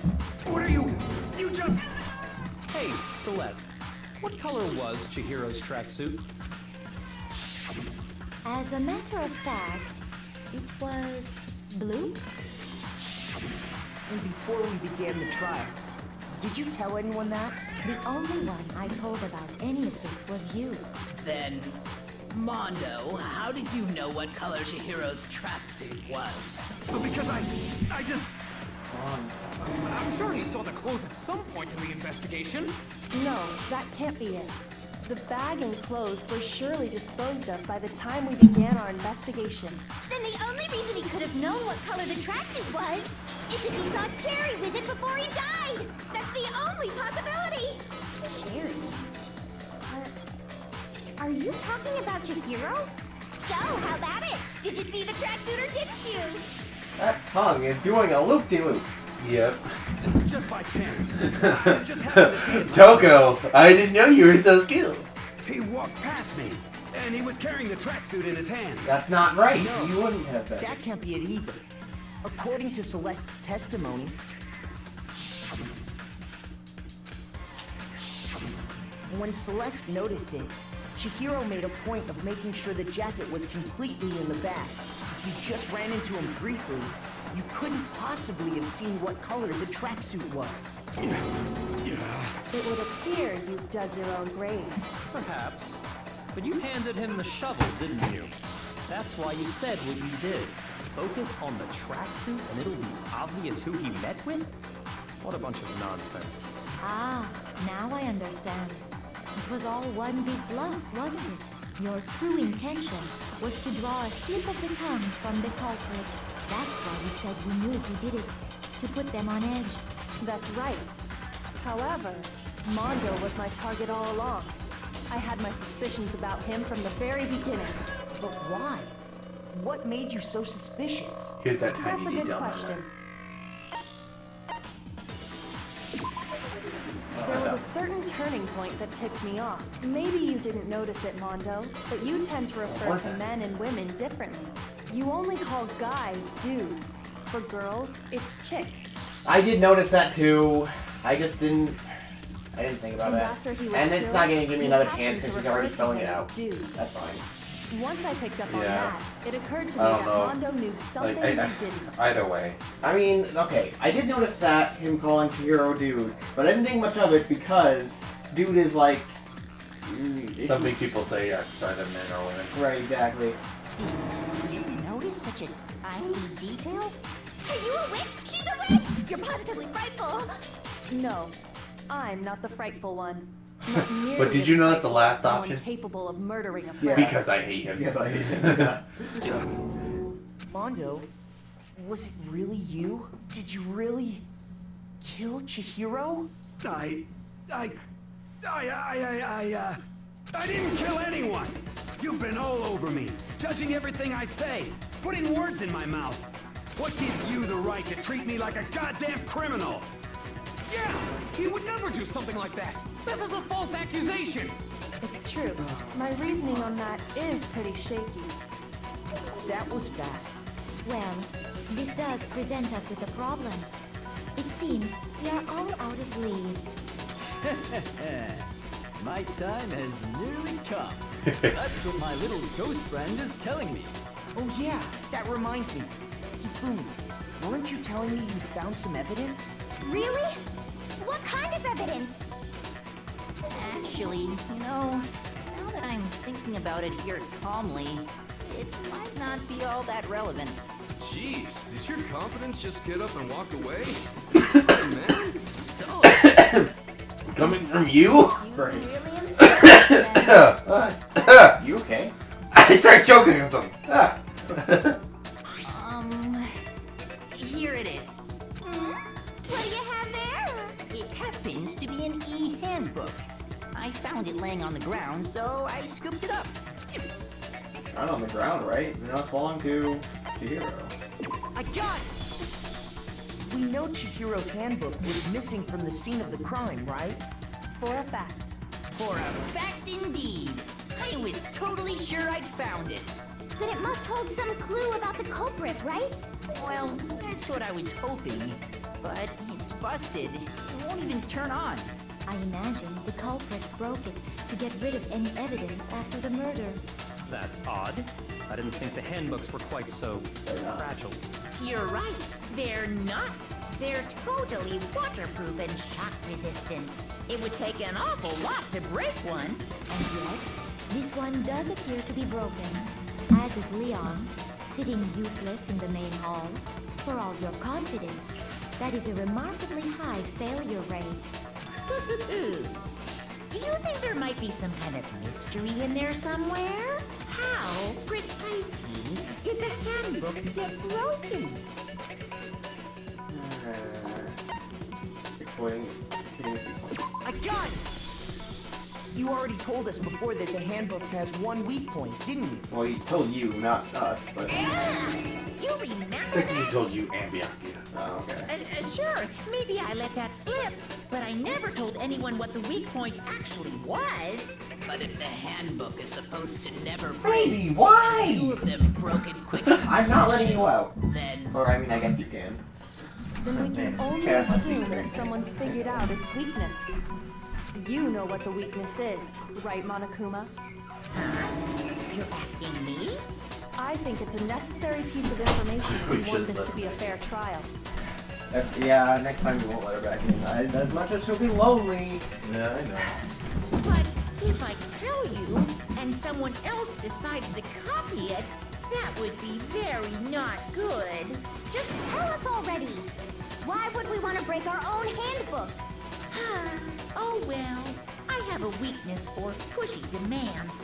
What are you? You just... Hey, Celeste, what color was Chihiro's tracksuit? As a matter of fact, it was blue. And before we began the trial, did you tell anyone that? The only one I told about any of this was you. Then, Mondo, how did you know what color Chihiro's tracksuit was? Because I just... I'm sure he saw the clothes at some point in the investigation. No, that can't be it. The bag and clothes were surely disposed of by the time we began our investigation. Then the only reason he could have known what color the tracksuit was is if he saw Cherry with it before he died. That's the only possibility. Cherry? Are you talking about Chihiro? So, how about it? Did you see the tracksuit or didn't you? That tongue is doing a loop-de-loop. Yep. Just by chance. I just happened to see him. Toko, I didn't know you were so skilled. He walked past me, and he was carrying the tracksuit in his hands. That's not right. No. You wouldn't have been. That can't be it either. According to Celeste's testimony, when Celeste noticed it, Chihiro made a point of making sure the jacket was completely in the bag. If you just ran into him briefly, you couldn't possibly have seen what color the tracksuit was. It would appear you dug your own grave. Perhaps. But you handed him the shovel, didn't you? That's why you said what you did. Focus on the tracksuit and it'll be obvious who he met with? What a bunch of nonsense. Ah, now I understand. It was all one big bluff, wasn't it? Your true intention was to draw a slip of the tongue from the culprit. That's why you said you knew he did it, to put them on edge. That's right. However, Mondo was my target all along. I had my suspicions about him from the very beginning. But why? What made you so suspicious? Here's that tiny That's a good detail. question. There was a certain turning point that tipped me off. Maybe you didn't notice it, Mondo, but you tend to refer to men and women differently. You only call guys dude. For girls, it's chick. I did notice that too. I just didn't. I didn't think about And that. after he was And it's killed, not going to give me he another happened chance to because she's refer already to spelling him it as out. dude. That's fine. Once I picked up on Yeah. that, it occurred to me I that don't know. Mondo knew something Like, you didn't. either way. I mean, okay, I did notice that, him calling Chihiro dude, but I didn't think much of it because dude is like... Something people say outside of men or women. Right, exactly. Did you notice such a tiny detail? Are you a witch? She's a witch! You're positively frightful. No, I'm not the frightful one. Not nearly But did as you notice the frightful last as someone option? capable of murdering a Yeah. friend. Because I hate him. Yes, I did. Mondo, was it really you? Did you really kill Chihiro? I didn't kill anyone! You've been all over me, judging everything I say, putting words in my mouth. What gives you the right to treat me like a goddamn criminal? Yeah, he would never do something like that. This is a false accusation. It's true. My reasoning on that is pretty shaky. That was fast. Well, this does present us with a problem. It seems we are all out of leads. My time has nearly come. That's what my little ghost friend is telling me. Oh yeah, that reminds me. Hifumi, weren't you telling me you found some evidence? Really? What kind of evidence? Actually, you know, now that I'm thinking about it here calmly, it might not be all that relevant. Jeez, does your confidence just get up and walk away? Hey, man, just tell us. Coming from you? Right. Really insist, then? You okay? I start choking on something. Ah. Here it is. What do you have there? It happens to be an e-handbook. I found it laying on the ground, so I scooped it up. Not on the ground, right? You know, it's falling to Chihiro. I got it! We know Chihiro's handbook was missing from the scene of the crime, right? For a fact. For a fact indeed. I was totally sure I'd found it. Then it must hold some clue about the culprit, right? Well, that's what I was hoping. But it's busted. It won't even turn on. I imagine the culprit broke it to get rid of any evidence after the murder. That's odd. I didn't think the handbooks were quite so fragile. You're right. They're not. They're totally waterproof and shock resistant. It would take an awful lot to break one. And yet, This one does appear to be broken, as is Leon's, sitting useless in the main hall. For all your confidence, that is a remarkably high failure rate. Do you think there might be some kind of mystery in there somewhere? How precisely did the handbooks get broken? I got it! You already told us before that the handbook has one weak point, didn't you? Well, he told you, not us, but... You remember I think he that? told you and Bianca. Oh, okay. Sure, maybe I let that slip, but I never told anyone what the weak point actually was. But if the handbook is supposed to never break, Baby, why? and two of them broke in quick succession, I'm not letting you out. then Or, I mean, I guess you can. Then we can Man, only this cat assume must be that crazy. someone's figured out its weakness. You know what the weakness is, right, Monokuma? You're asking me? I think it's a necessary piece of information if We we should want this let to be a fair trial. Yeah, next time we won't let her back in. As much as she'll be lonely. Yeah, I know. But if I tell you, and someone else decides to copy it, that would be very not good. Just tell us already. Why would we want to break our own handbooks? Oh well, I have a weakness for pushy demands.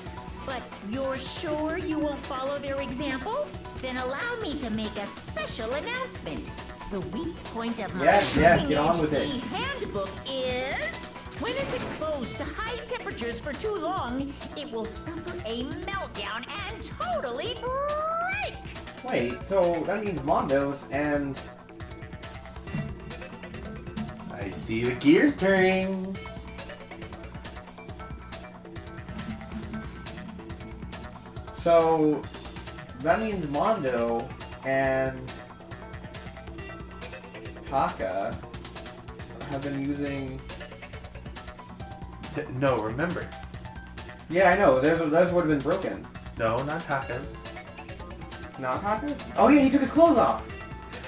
But you're sure you won't follow their example? Then allow me to make a special announcement. The weak point of my Yes, get on with it. handbook is... When it's exposed to high temperatures for too long, it will suffer a meltdown and totally break! Wait, so that means Mondo's and... I see the gears turning. So that means Mondo and Taka have been using... No, remember. Yeah, I know. Those would have been broken. No, not Taka's. Not Taka's? Oh yeah, he took his clothes off.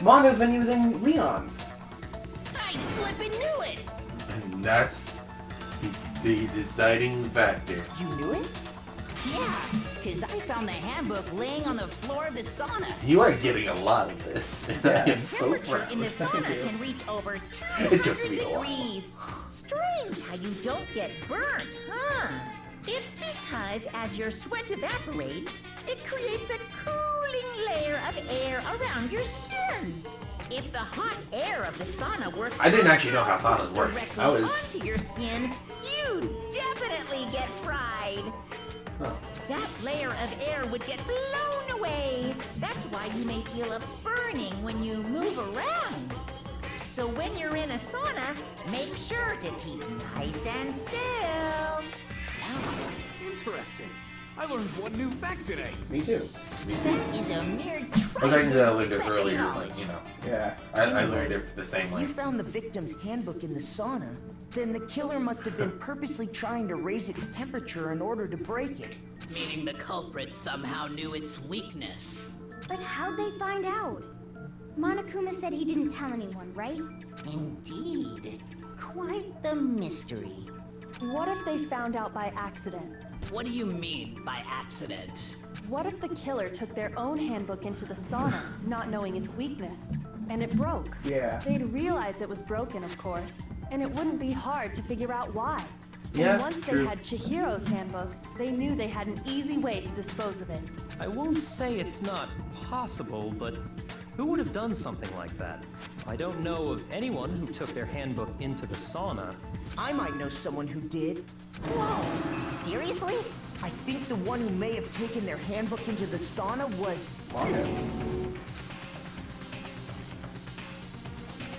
Mondo's been using Leon's. I flippin' knew it! And that's the deciding factor. You knew it? Yeah, because I found the handbook laying on the floor of the sauna. You are getting a lot of this. And I am so Temperature proud. in the sauna you. can reach over It took 200 me a while. degrees. Strange how you don't get burnt, huh? It's because as your sweat evaporates, it creates a cooling layer of air around your skin. If the hot air of the sauna were I didn't actually know how saunas pushed work. directly I was- onto your skin, you'd definitely get fried. Huh. That layer of air would get blown away. That's why you may feel a burning when you move around. So when you're in a sauna, make sure to keep nice and still. Interesting. I learned one new fact today. Me too. That is a mere I was thinking that I learned it trifling earlier, knowledge. like, you know. Yeah. I learned it the same way. You found the victim's handbook in the sauna. Then the killer must have been purposely trying to raise its temperature in order to break it. meaning the culprit somehow knew its weakness. But how'd they find out? Monokuma said he didn't tell anyone, right? Indeed. Quite the mystery. What if they found out by accident? What do you mean by accident? What if the killer took their own handbook into the sauna, not knowing its weakness, and it broke? Yeah. They'd realize it was broken, of course, and it wouldn't be hard to figure out why. Yeah, And once true. they had Chihiro's handbook, they knew they had an easy way to dispose of it. I won't say it's not possible, but who would have done something like that? I don't know of anyone who took their handbook into the sauna. I might know someone who did. Whoa! Seriously? I think the one who may have taken their handbook into the sauna was... Mondo.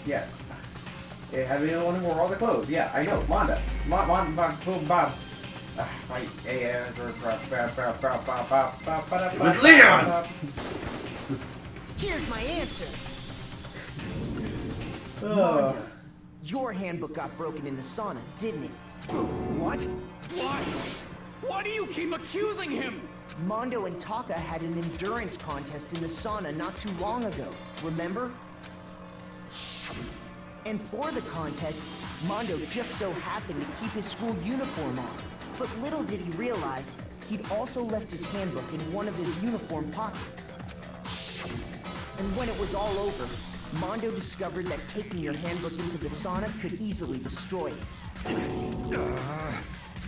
Yeah. It had to be the one who wore all the clothes. Yeah, I know. Mondo. Bob. It was Leon! Here's my answer. Oh. Mondo, your handbook got broken in the sauna, didn't it? What? Why? Why do you keep accusing him? Mondo and Taka had an endurance contest in the sauna not too long ago, remember? And for the contest, Mondo just so happened to keep his school uniform on. But little did he realize, He'd also left his handbook in one of his uniform pockets. And when it was all over, Mondo discovered that taking your handbook into the sauna could easily destroy it.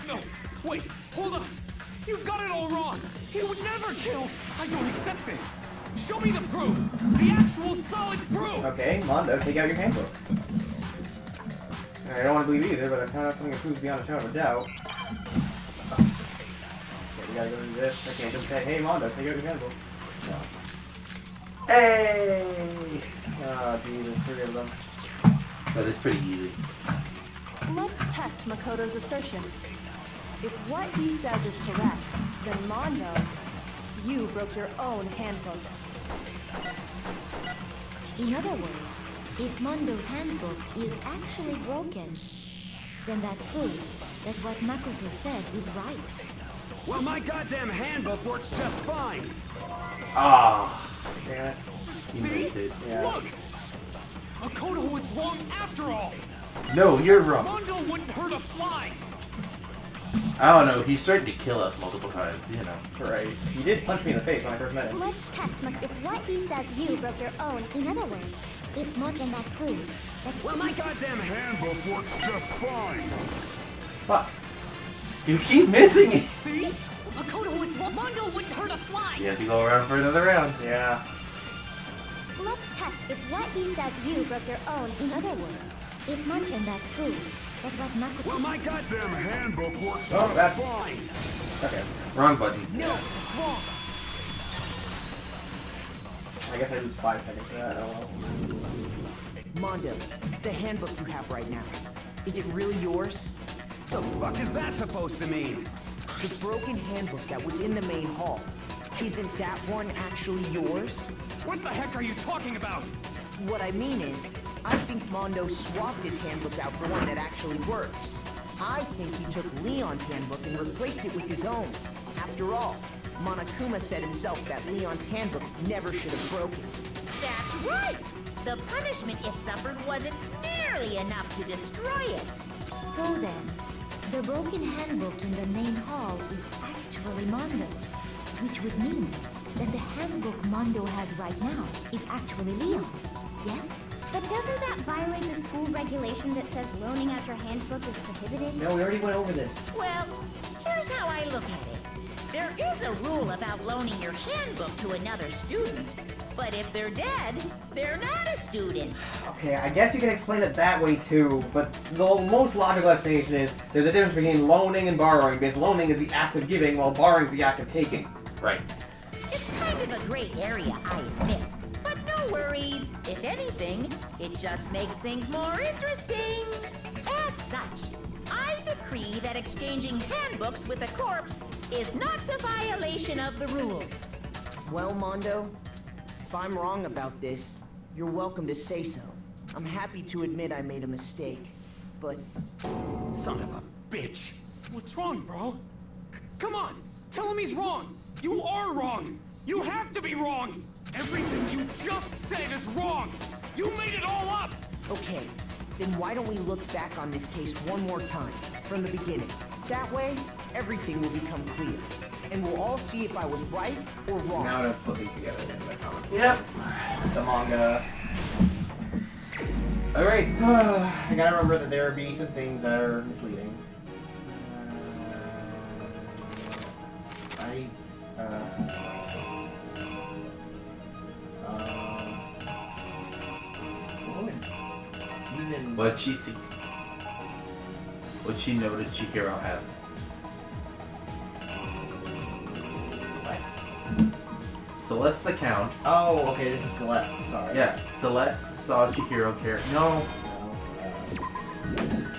No, wait, hold on. You've got it all wrong. He would never kill. I don't accept this. Show me the proof. The actual solid proof. Okay, Mondo, take out your handbook. I don't want to believe either, but I found out something that proves beyond a shadow of a doubt. Okay, we gotta go do this. I can't just say, hey Mondo, take out your handbook. No. Hey! Oh, gee, there's 3 of them. That is pretty easy. Let's test Makoto's assertion. If what he says is correct, then Mondo, you broke your own handbook. In other words, if Mondo's handbook is actually broken, then that proves that what Makoto said is right. Well, my goddamn handbook works just fine. Ah. Damn it. See? Yeah. Look! Makoto was wrong after all! No, you're wrong. Mondo wouldn't hurt a fly! I don't know. He's starting to kill us multiple times, you know. Right. He did punch me in the face when I first met him. Let's test if what he says you broke your own. In other words, if more than that proves that... Well, my goddamn handbook works just fine. Fuck. You keep missing it. See? Makoto was wrong. Mondo wouldn't hurt a fly! You have to go around for another round. Yeah. Let's test if what he says you broke your own. In other words, if more than that proves that what Makoto... Well, my goddamn handbook works Oh, just that's... fine. Okay. Wrong button. No, it's wrong. I guess I lose 5 seconds for that. Oh well. Mondo, the handbook you have right now, is it really yours? The fuck is that supposed to mean? The broken handbook that was in the main hall, isn't that one actually yours? What the heck are you talking about? What I mean is, I think Mondo swapped his handbook out for one that actually works. I think he took Leon's handbook and replaced it with his own. After all, Monokuma said himself that Leon's handbook never should have broken. That's right! The punishment it suffered wasn't nearly enough to destroy it. So then, the broken handbook in the main hall is actually Mondo's, which would mean that the handbook Mondo has right now is actually Leon's, yes? But doesn't that violate the school regulation that says loaning out your handbook is prohibited? No, we already went over this. Well, here's how I look at it. There is a rule about loaning your handbook to another student, but if they're dead, they're not a student. Okay, I guess you can explain it that way too, but the most logical explanation is there's a difference between loaning and borrowing, because loaning is the act of giving, while borrowing is the act of taking. Right. It's kind of a gray area, I admit. But no worries. If anything, it just makes things more interesting. As such, I decree that exchanging handbooks with a corpse is not a violation of the rules. Well, Mondo, if I'm wrong about this, you're welcome to say so. I'm happy to admit I made a mistake, but... Son of a bitch! What's wrong, bro? Come on! Tell him he's wrong! You are wrong! You have to be wrong! Everything you just said is wrong! You made it all up! Okay, then why don't we look back on this case one more time, from the beginning? That way, everything will become clear. And we'll all see if I was right or wrong. Now to put these together in the comic. Yep. The manga. Alright, I gotta remember that there are being some things that are misleading. What'd she see? What'd she notice Chihiro have? Celeste's account. Oh, okay, this is Celeste. Sorry. Yeah, Celeste saw Chihiro carry. No.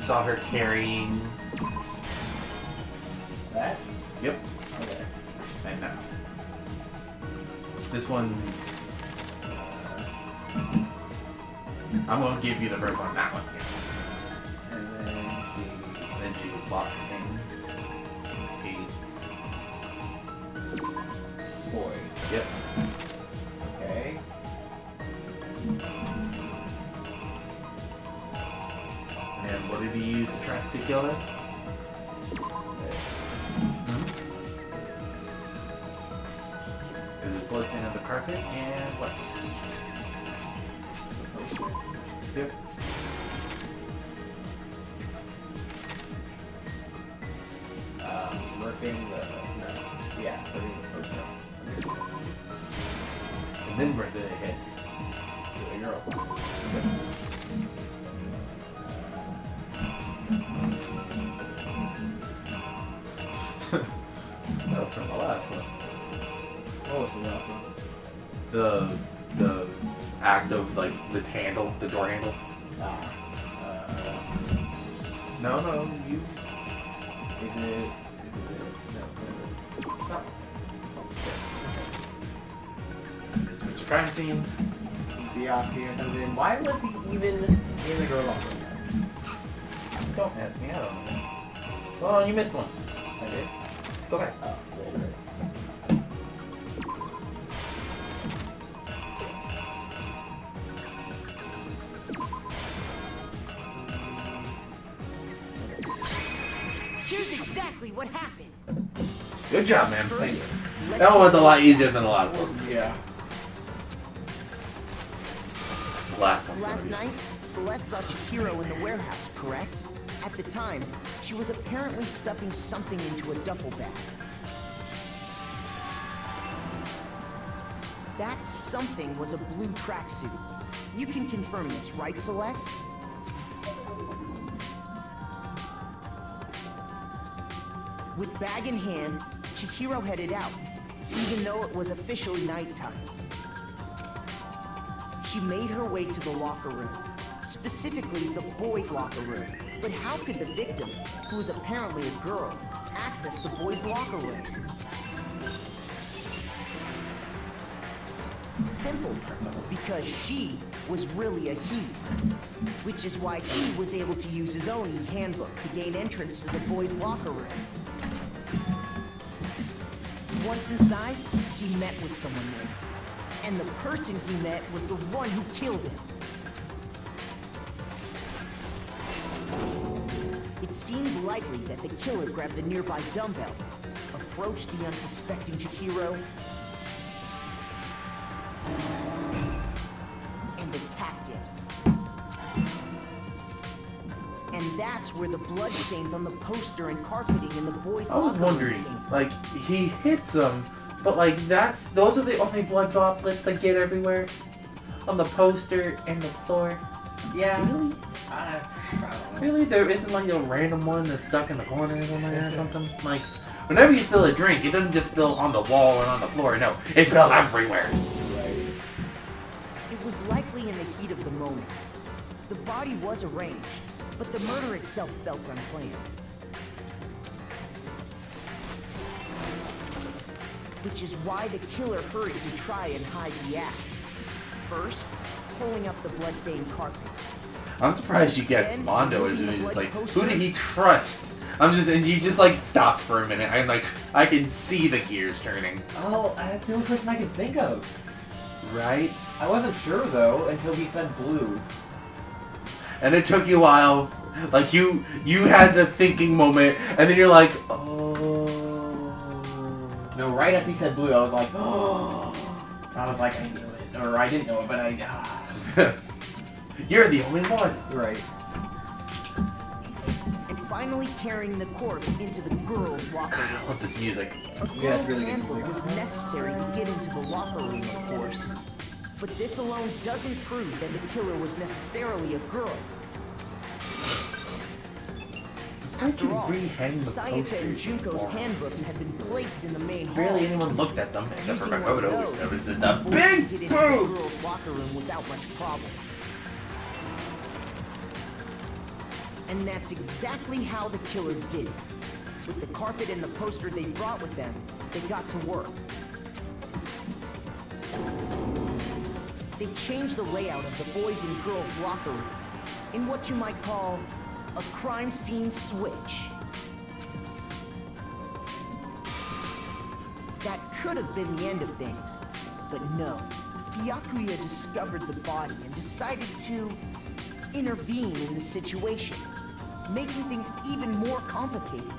Saw her carrying. That? Yep. Okay. And now. This one's. I'm gonna give you the first one. That one. And Then she was boxing. boy. Yep. Okay. And what did he use to kill her? carpet and what? Yep. Working the... No. Yeah, putting the poster. And then where did it hit? The girls. That was from the last one. What was the last one? The act of like the handle, the door handle. No, you. Is it... No. This was your crime scene. Byakuya comes in. Why was he even in the girl locker room? Don't ask me, I don't know. Well, you missed one. I did? Go back. Oh, wait. Here's exactly what happened. Good job, man. Thank First, you. let's That one was a take lot easier than a lot of them. Yeah. The last one. Last night, Celeste saw Chihiro in the warehouse, correct? At the time, she was apparently stuffing something into a duffel bag. That something was a blue tracksuit. You can confirm this, right, Celeste? With bag in hand, Chihiro headed out, even though it was officially nighttime. She made her way to the locker room, specifically the boys' locker room. But how could the victim, who was apparently a girl, access the boys' locker room? Simple, because she was really a he, which is why he was able to use his own e-handbook to gain entrance to the boys' locker room. Once inside, he met with someone there, and the person he met was the one who killed him. It seems likely that the killer grabbed the nearby dumbbell, approached the unsuspecting Chihiro, and attacked him. And that's where the bloodstains on the poster and carpeting in the boys' I was locker room wondering, came from. like, he hits them, but like those are the only blood droplets that get everywhere? On the poster and the floor? Yeah. Really? I don't know. Really? There isn't like a random one that's stuck in the corner or something like that? Something? Like, whenever you spill a drink, it doesn't just spill on the wall or on the floor, no. It spills everywhere. Right. It was likely in the heat of the moment. The body was arranged, but the murder itself felt unplanned. Which is why the killer hurried to try and hide the act. First, pulling up the bloodstained carpet. I'm surprised you guessed Then, Mondo as moving soon the as blood like, poster. who did he trust? And you just like stopped for a minute. I'm like, I can see the gears turning. Oh, that's the only person I can think of. Right? I wasn't sure though until he said blue. And it took you a while. Like you had the thinking moment, and then you're like, oh. No, right as he said blue, I was like, oh. I was like, I knew it, or I didn't know it, but I. You're the only one. Right. And finally carrying the corpse into the girls' locker I room. love this music. A Yeah, girl's it's really good handbook music. was necessary to get into the locker room, of course. But this alone doesn't prove that the killer was necessarily a girl. Why'd After you all, rehang the Sayaka and posters? Junko's handbooks had been placed in the main hall. Barely anyone looked at them except for Using one of Makoto, which those, notices the the boys big could get into the boobs. girls' locker room without much problem. And that's exactly how the killer did it. With the carpet and the poster they brought with them, they got to work. They changed the layout of the boys' and girls' locker room in what you might call a crime scene switch. That could have been the end of things, but no. Byakuya discovered the body and decided to intervene in the situation, making things even more complicated.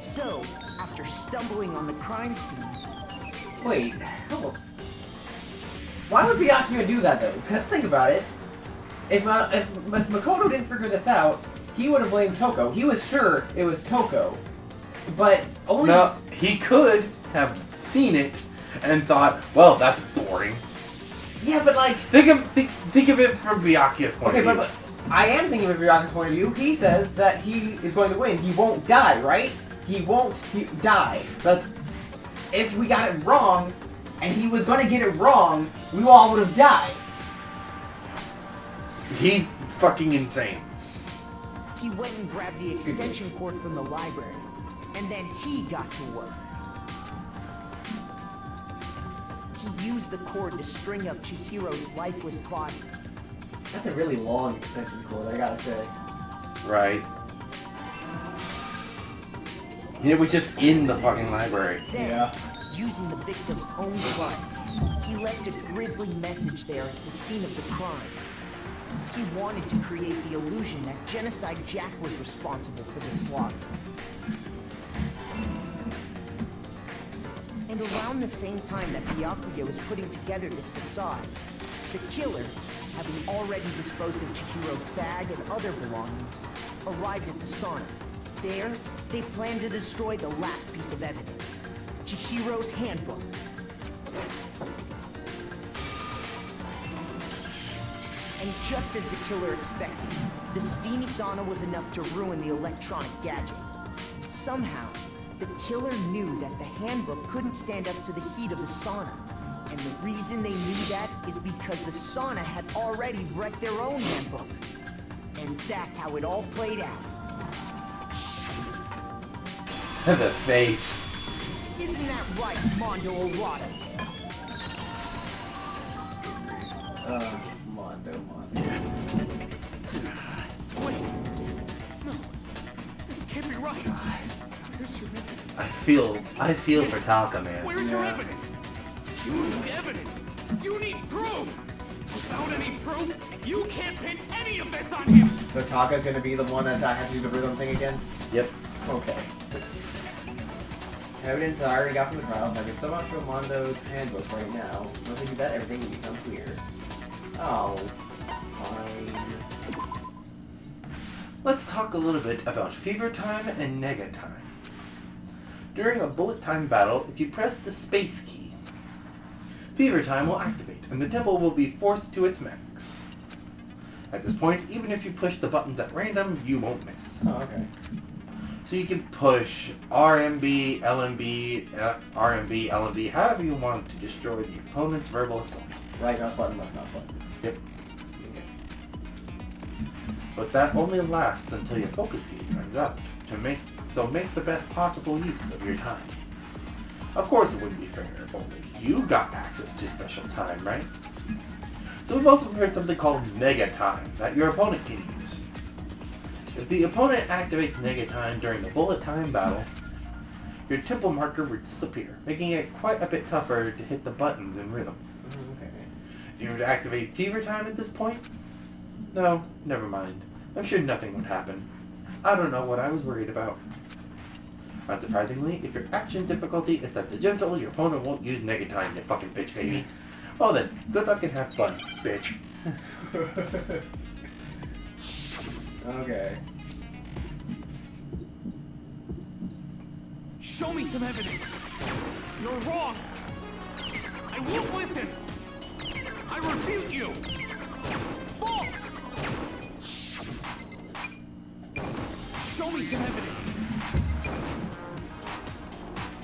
So, after after stumbling on the crime scene. Wait, why would Byakuya do that though? Because think about it. If Makoto didn't figure this out, he would have blamed Toko. He was sure it was Toko. But only... No, he could have seen it and thought, well, that's boring. Yeah, but like... Think of it from Byakuya's point of view. But I am thinking of Byakuya's point of view. He says that he is going to win. He won't die, right? He won't die. But if we got it wrong, and he was going to get it wrong, we all would have died. He's fucking insane. He went and grabbed the extension cord from the library, and then he got to work. He used the cord to string up Chihiro's lifeless body. That's a really long extension cord, I gotta say. Right. It was just in the fucking library. Then, using the victim's own blood, he left a grisly message there at the scene of the crime. He wanted to create the illusion that Genocide Jack was responsible for the slaughter. And around the same time that Byakuya was putting together this facade, the killer, having already disposed of Chihiro's bag and other belongings, arrived at the sauna. There, they planned to destroy the last piece of evidence, Chihiro's handbook. And just as the killer expected, the steamy sauna was enough to ruin the electronic gadget. Somehow, the killer knew that the handbook couldn't stand up to the heat of the sauna. And the reason they knew that is because the sauna had already wrecked their own handbook. And that's how it all played out. The face. Isn't that right, Mondo Orada? Mondo. Wait. No. This can't be right. Where's your evidence? I feel for Taka, man. Where's your evidence? You need evidence. You need proof. Without any proof, you can't pin any of this on him. So Taka's gonna be the one that I have to do the rhythm thing against? Yep. Okay. Evidence I already got from the trial. If I can somehow show Mondo's handbook right now, nothing but everything will become clear. Oh, fine. Let's talk a little bit about Fever Time and Nega Time. During a bullet time battle, if you press the space key, Fever Time will activate, and the tempo will be forced to its max. At this point, even if you push the buttons at random, you won't miss. Oh, okay. So you can push RMB, LMB, RMB, LMB, however you want to destroy the opponent's verbal assault. Right mouse button, left mouse button. Yep. But that only lasts until your focus key runs out. Make the best possible use of your time. Of course it wouldn't be fair if only you got access to special time, right? So we've also prepared something called Nega Time that your opponent can use. If the opponent activates Nega Time during the bullet time battle, your tempo marker will disappear, making it quite a bit tougher to hit the buttons in rhythm. Okay. If you were to activate Fever Time at this point, no, never mind. I'm sure nothing would happen. I don't know what I was worried about. Unsurprisingly, if your action difficulty is set to gentle, your opponent won't use Nega Time, you fucking bitch, baby. Well then, good luck and have fun, bitch. Okay. Show me some evidence. You're wrong. I won't listen. I refute you. False. Show me some evidence.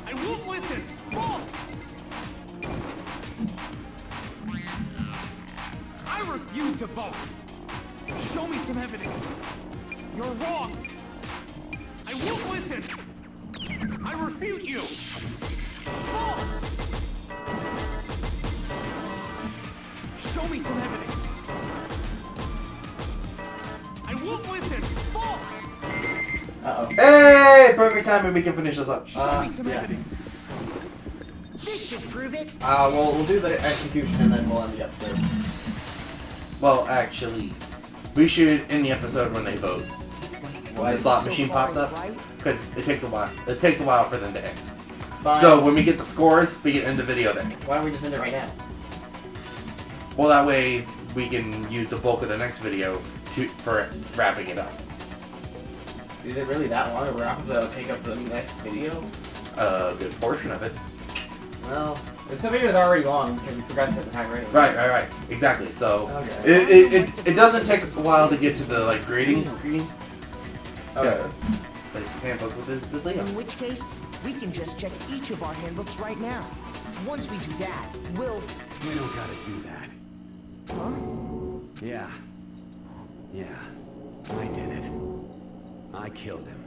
I won't listen. False. I refuse to vote. Show me some evidence. You're wrong. I won't listen. I refute you. False. Show me some evidence. I won't listen. False. Uh-oh. Hey! Perfect timing, we can finish this up. Show me some evidence. This should prove it. Well, we'll do the execution and then we'll end the episode. Well, actually, we should end the episode when they vote. When the slot So machine far pops as up. right, because it takes a while. It takes a while for them to end. Fine. So when we get the scores, we can end the video then. Why don't we just end it right now? Well, that way we can use the bulk of the next video for wrapping it up. Is it really that long? We're not going to take up the next video? A good portion of it. Well, the video is already long because we forgot to set the timer anyway. Right. Exactly. So Okay. it doesn't take a while to get to the like grading screen. Okay. Place his handbook with his video. In which case, we can just check each of our handbooks right now. Once we do that, we'll... We don't gotta do that. Huh? Yeah. I did it. I killed him.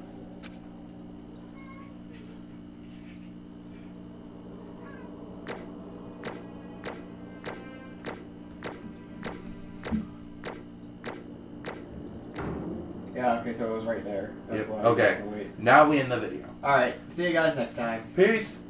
Yeah, okay, so it was right there. That's Yep. why I Okay. had to wait. Now we end the video. Alright, see you guys next time. Peace.